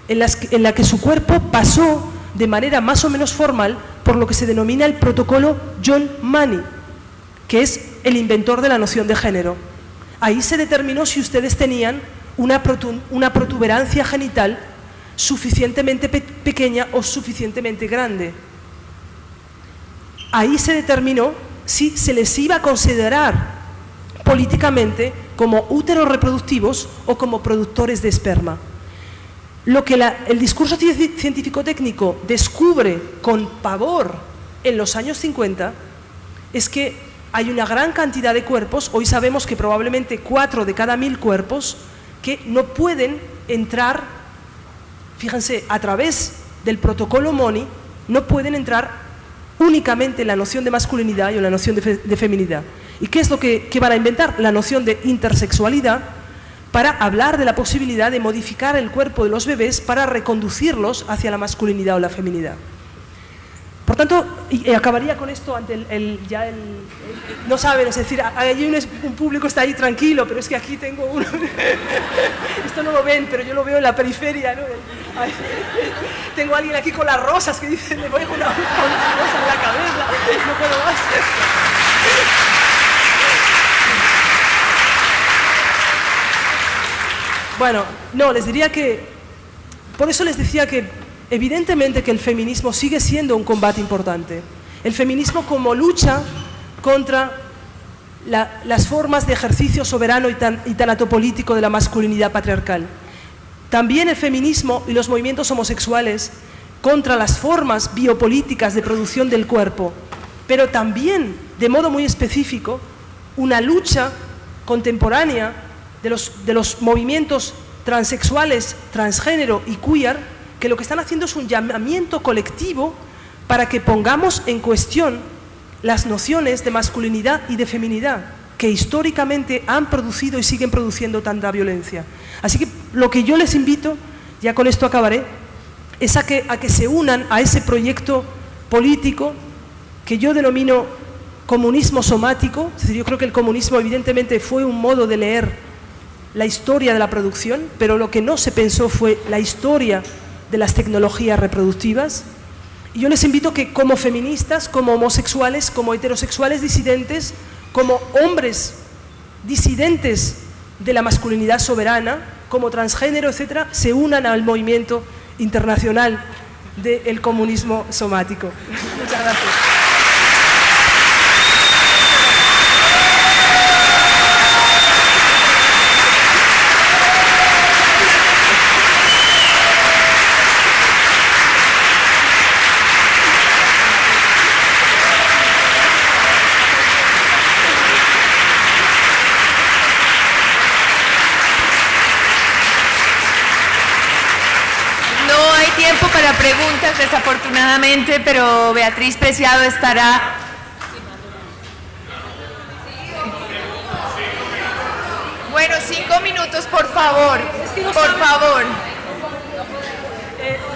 en la que su cuerpo pasó de manera más o menos formal por lo que se denomina el protocolo John Money, que es el inventor de la noción de género. Ahí se determinó si ustedes tenían una protuberancia genital suficientemente pequeña o suficientemente grande. Ahí se determinó si se les iba a considerar políticamente como úteros reproductivos o como productores de esperma. Lo que el discurso científico-técnico descubre con pavor en los años 50 es que hay una gran cantidad de cuerpos, hoy sabemos que probablemente 4 de cada 1000 cuerpos, que no pueden entrar, fíjense, a través del protocolo Money, no pueden entrar únicamente en la noción de masculinidad y en la noción de feminidad. ¿Y qué es lo que van a inventar? La noción de intersexualidad, para hablar de la posibilidad de modificar el cuerpo de los bebés para reconducirlos hacia la masculinidad o la feminidad. Por tanto, y acabaría con esto ante no saben, es decir, hay un público está ahí tranquilo, pero es que aquí tengo uno. Esto no lo ven, pero yo lo veo en la periferia, ¿no? Tengo a alguien aquí con las rosas que dice, le voy con una rosa en la cabeza, no puedo más. Bueno, no, les diría que, por eso les decía que evidentemente que el feminismo sigue siendo un combate importante. El feminismo como lucha contra las formas de ejercicio soberano y tanatopolítico de la masculinidad patriarcal. También el feminismo y los movimientos homosexuales contra las formas biopolíticas de producción del cuerpo, pero también, de modo muy específico, una lucha contemporánea de los movimientos transexuales, transgénero y queer, que lo que están haciendo es un llamamiento colectivo para que pongamos en cuestión las nociones de masculinidad y de feminidad que históricamente han producido y siguen produciendo tanta violencia. Así que lo que yo les invito, ya con esto acabaré, es a que se unan a ese proyecto político que yo denomino comunismo somático. Es decir, yo creo que el comunismo evidentemente fue un modo de leer la historia de la producción, pero lo que no se pensó fue la historia de las tecnologías reproductivas. Y yo les invito que como feministas, como homosexuales, como heterosexuales disidentes, como hombres disidentes de la masculinidad soberana, como transgénero, etcétera, se unan al movimiento internacional del comunismo somático. Muchas gracias. Para preguntas, desafortunadamente, pero Beatriz Preciado estará. Bueno, 5 minutos, por favor. Por favor.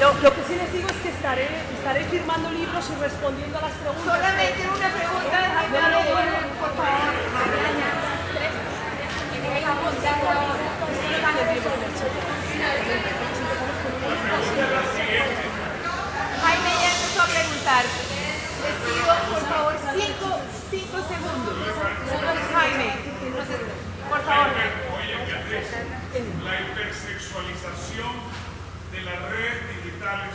Lo que sí les digo es que estaré firmando libros y respondiendo a las preguntas. Solamente una pregunta, por favor. Jaime ya empezó a preguntar. Les pido, por favor, 5 segundos. Jaime, entonces, por favor. La hipersexualización de las redes digitales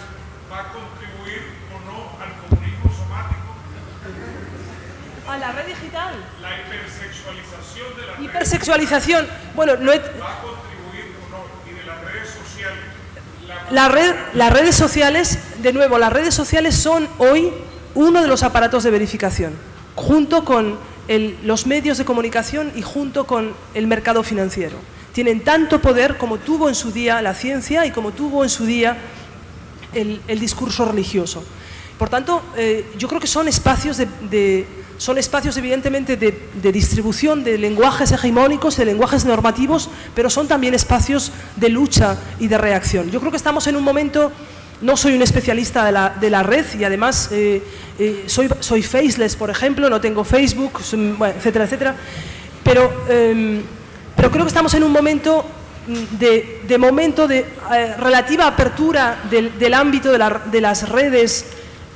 va a contribuir o no al comunismo somático. ¿A la red digital? La hipersexualización de las Hipersexualización. Bueno, no va a contribuir o no, y de las redes sociales. Las redes sociales, de nuevo, las redes sociales son hoy uno de los aparatos de verificación, junto con los medios de comunicación y junto con el mercado financiero. Tienen tanto poder como tuvo en su día la ciencia y como tuvo en su día el discurso religioso. Por tanto, yo creo que son espacios evidentemente de distribución de lenguajes hegemónicos, de lenguajes normativos, pero son también espacios de lucha y de reacción. Yo creo que estamos en un momento, no soy un especialista de la red y además soy faceless, por ejemplo, no tengo Facebook, etcétera, etcétera, pero creo que estamos en un momento de relativa apertura del ámbito de las redes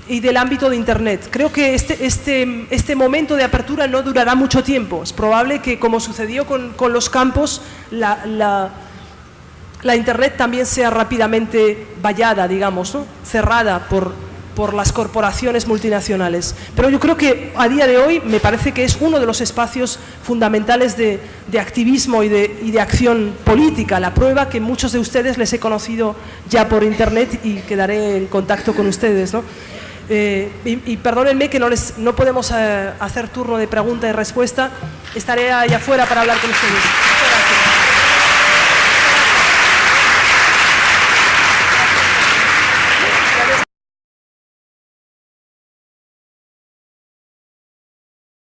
y del ámbito de Internet. Creo que este momento de apertura no durará mucho tiempo. Es probable que, como sucedió con los campos, la Internet también sea rápidamente vallada, digamos, ¿no? Cerrada por las corporaciones multinacionales. Pero yo creo que a día de hoy me parece que es uno de los espacios fundamentales de activismo y de acción política. La prueba que muchos de ustedes les he conocido ya por Internet y quedaré en contacto con ustedes, ¿no? Y perdónenme que no podemos hacer turno de pregunta y respuesta. Estaré allá afuera para hablar con ustedes.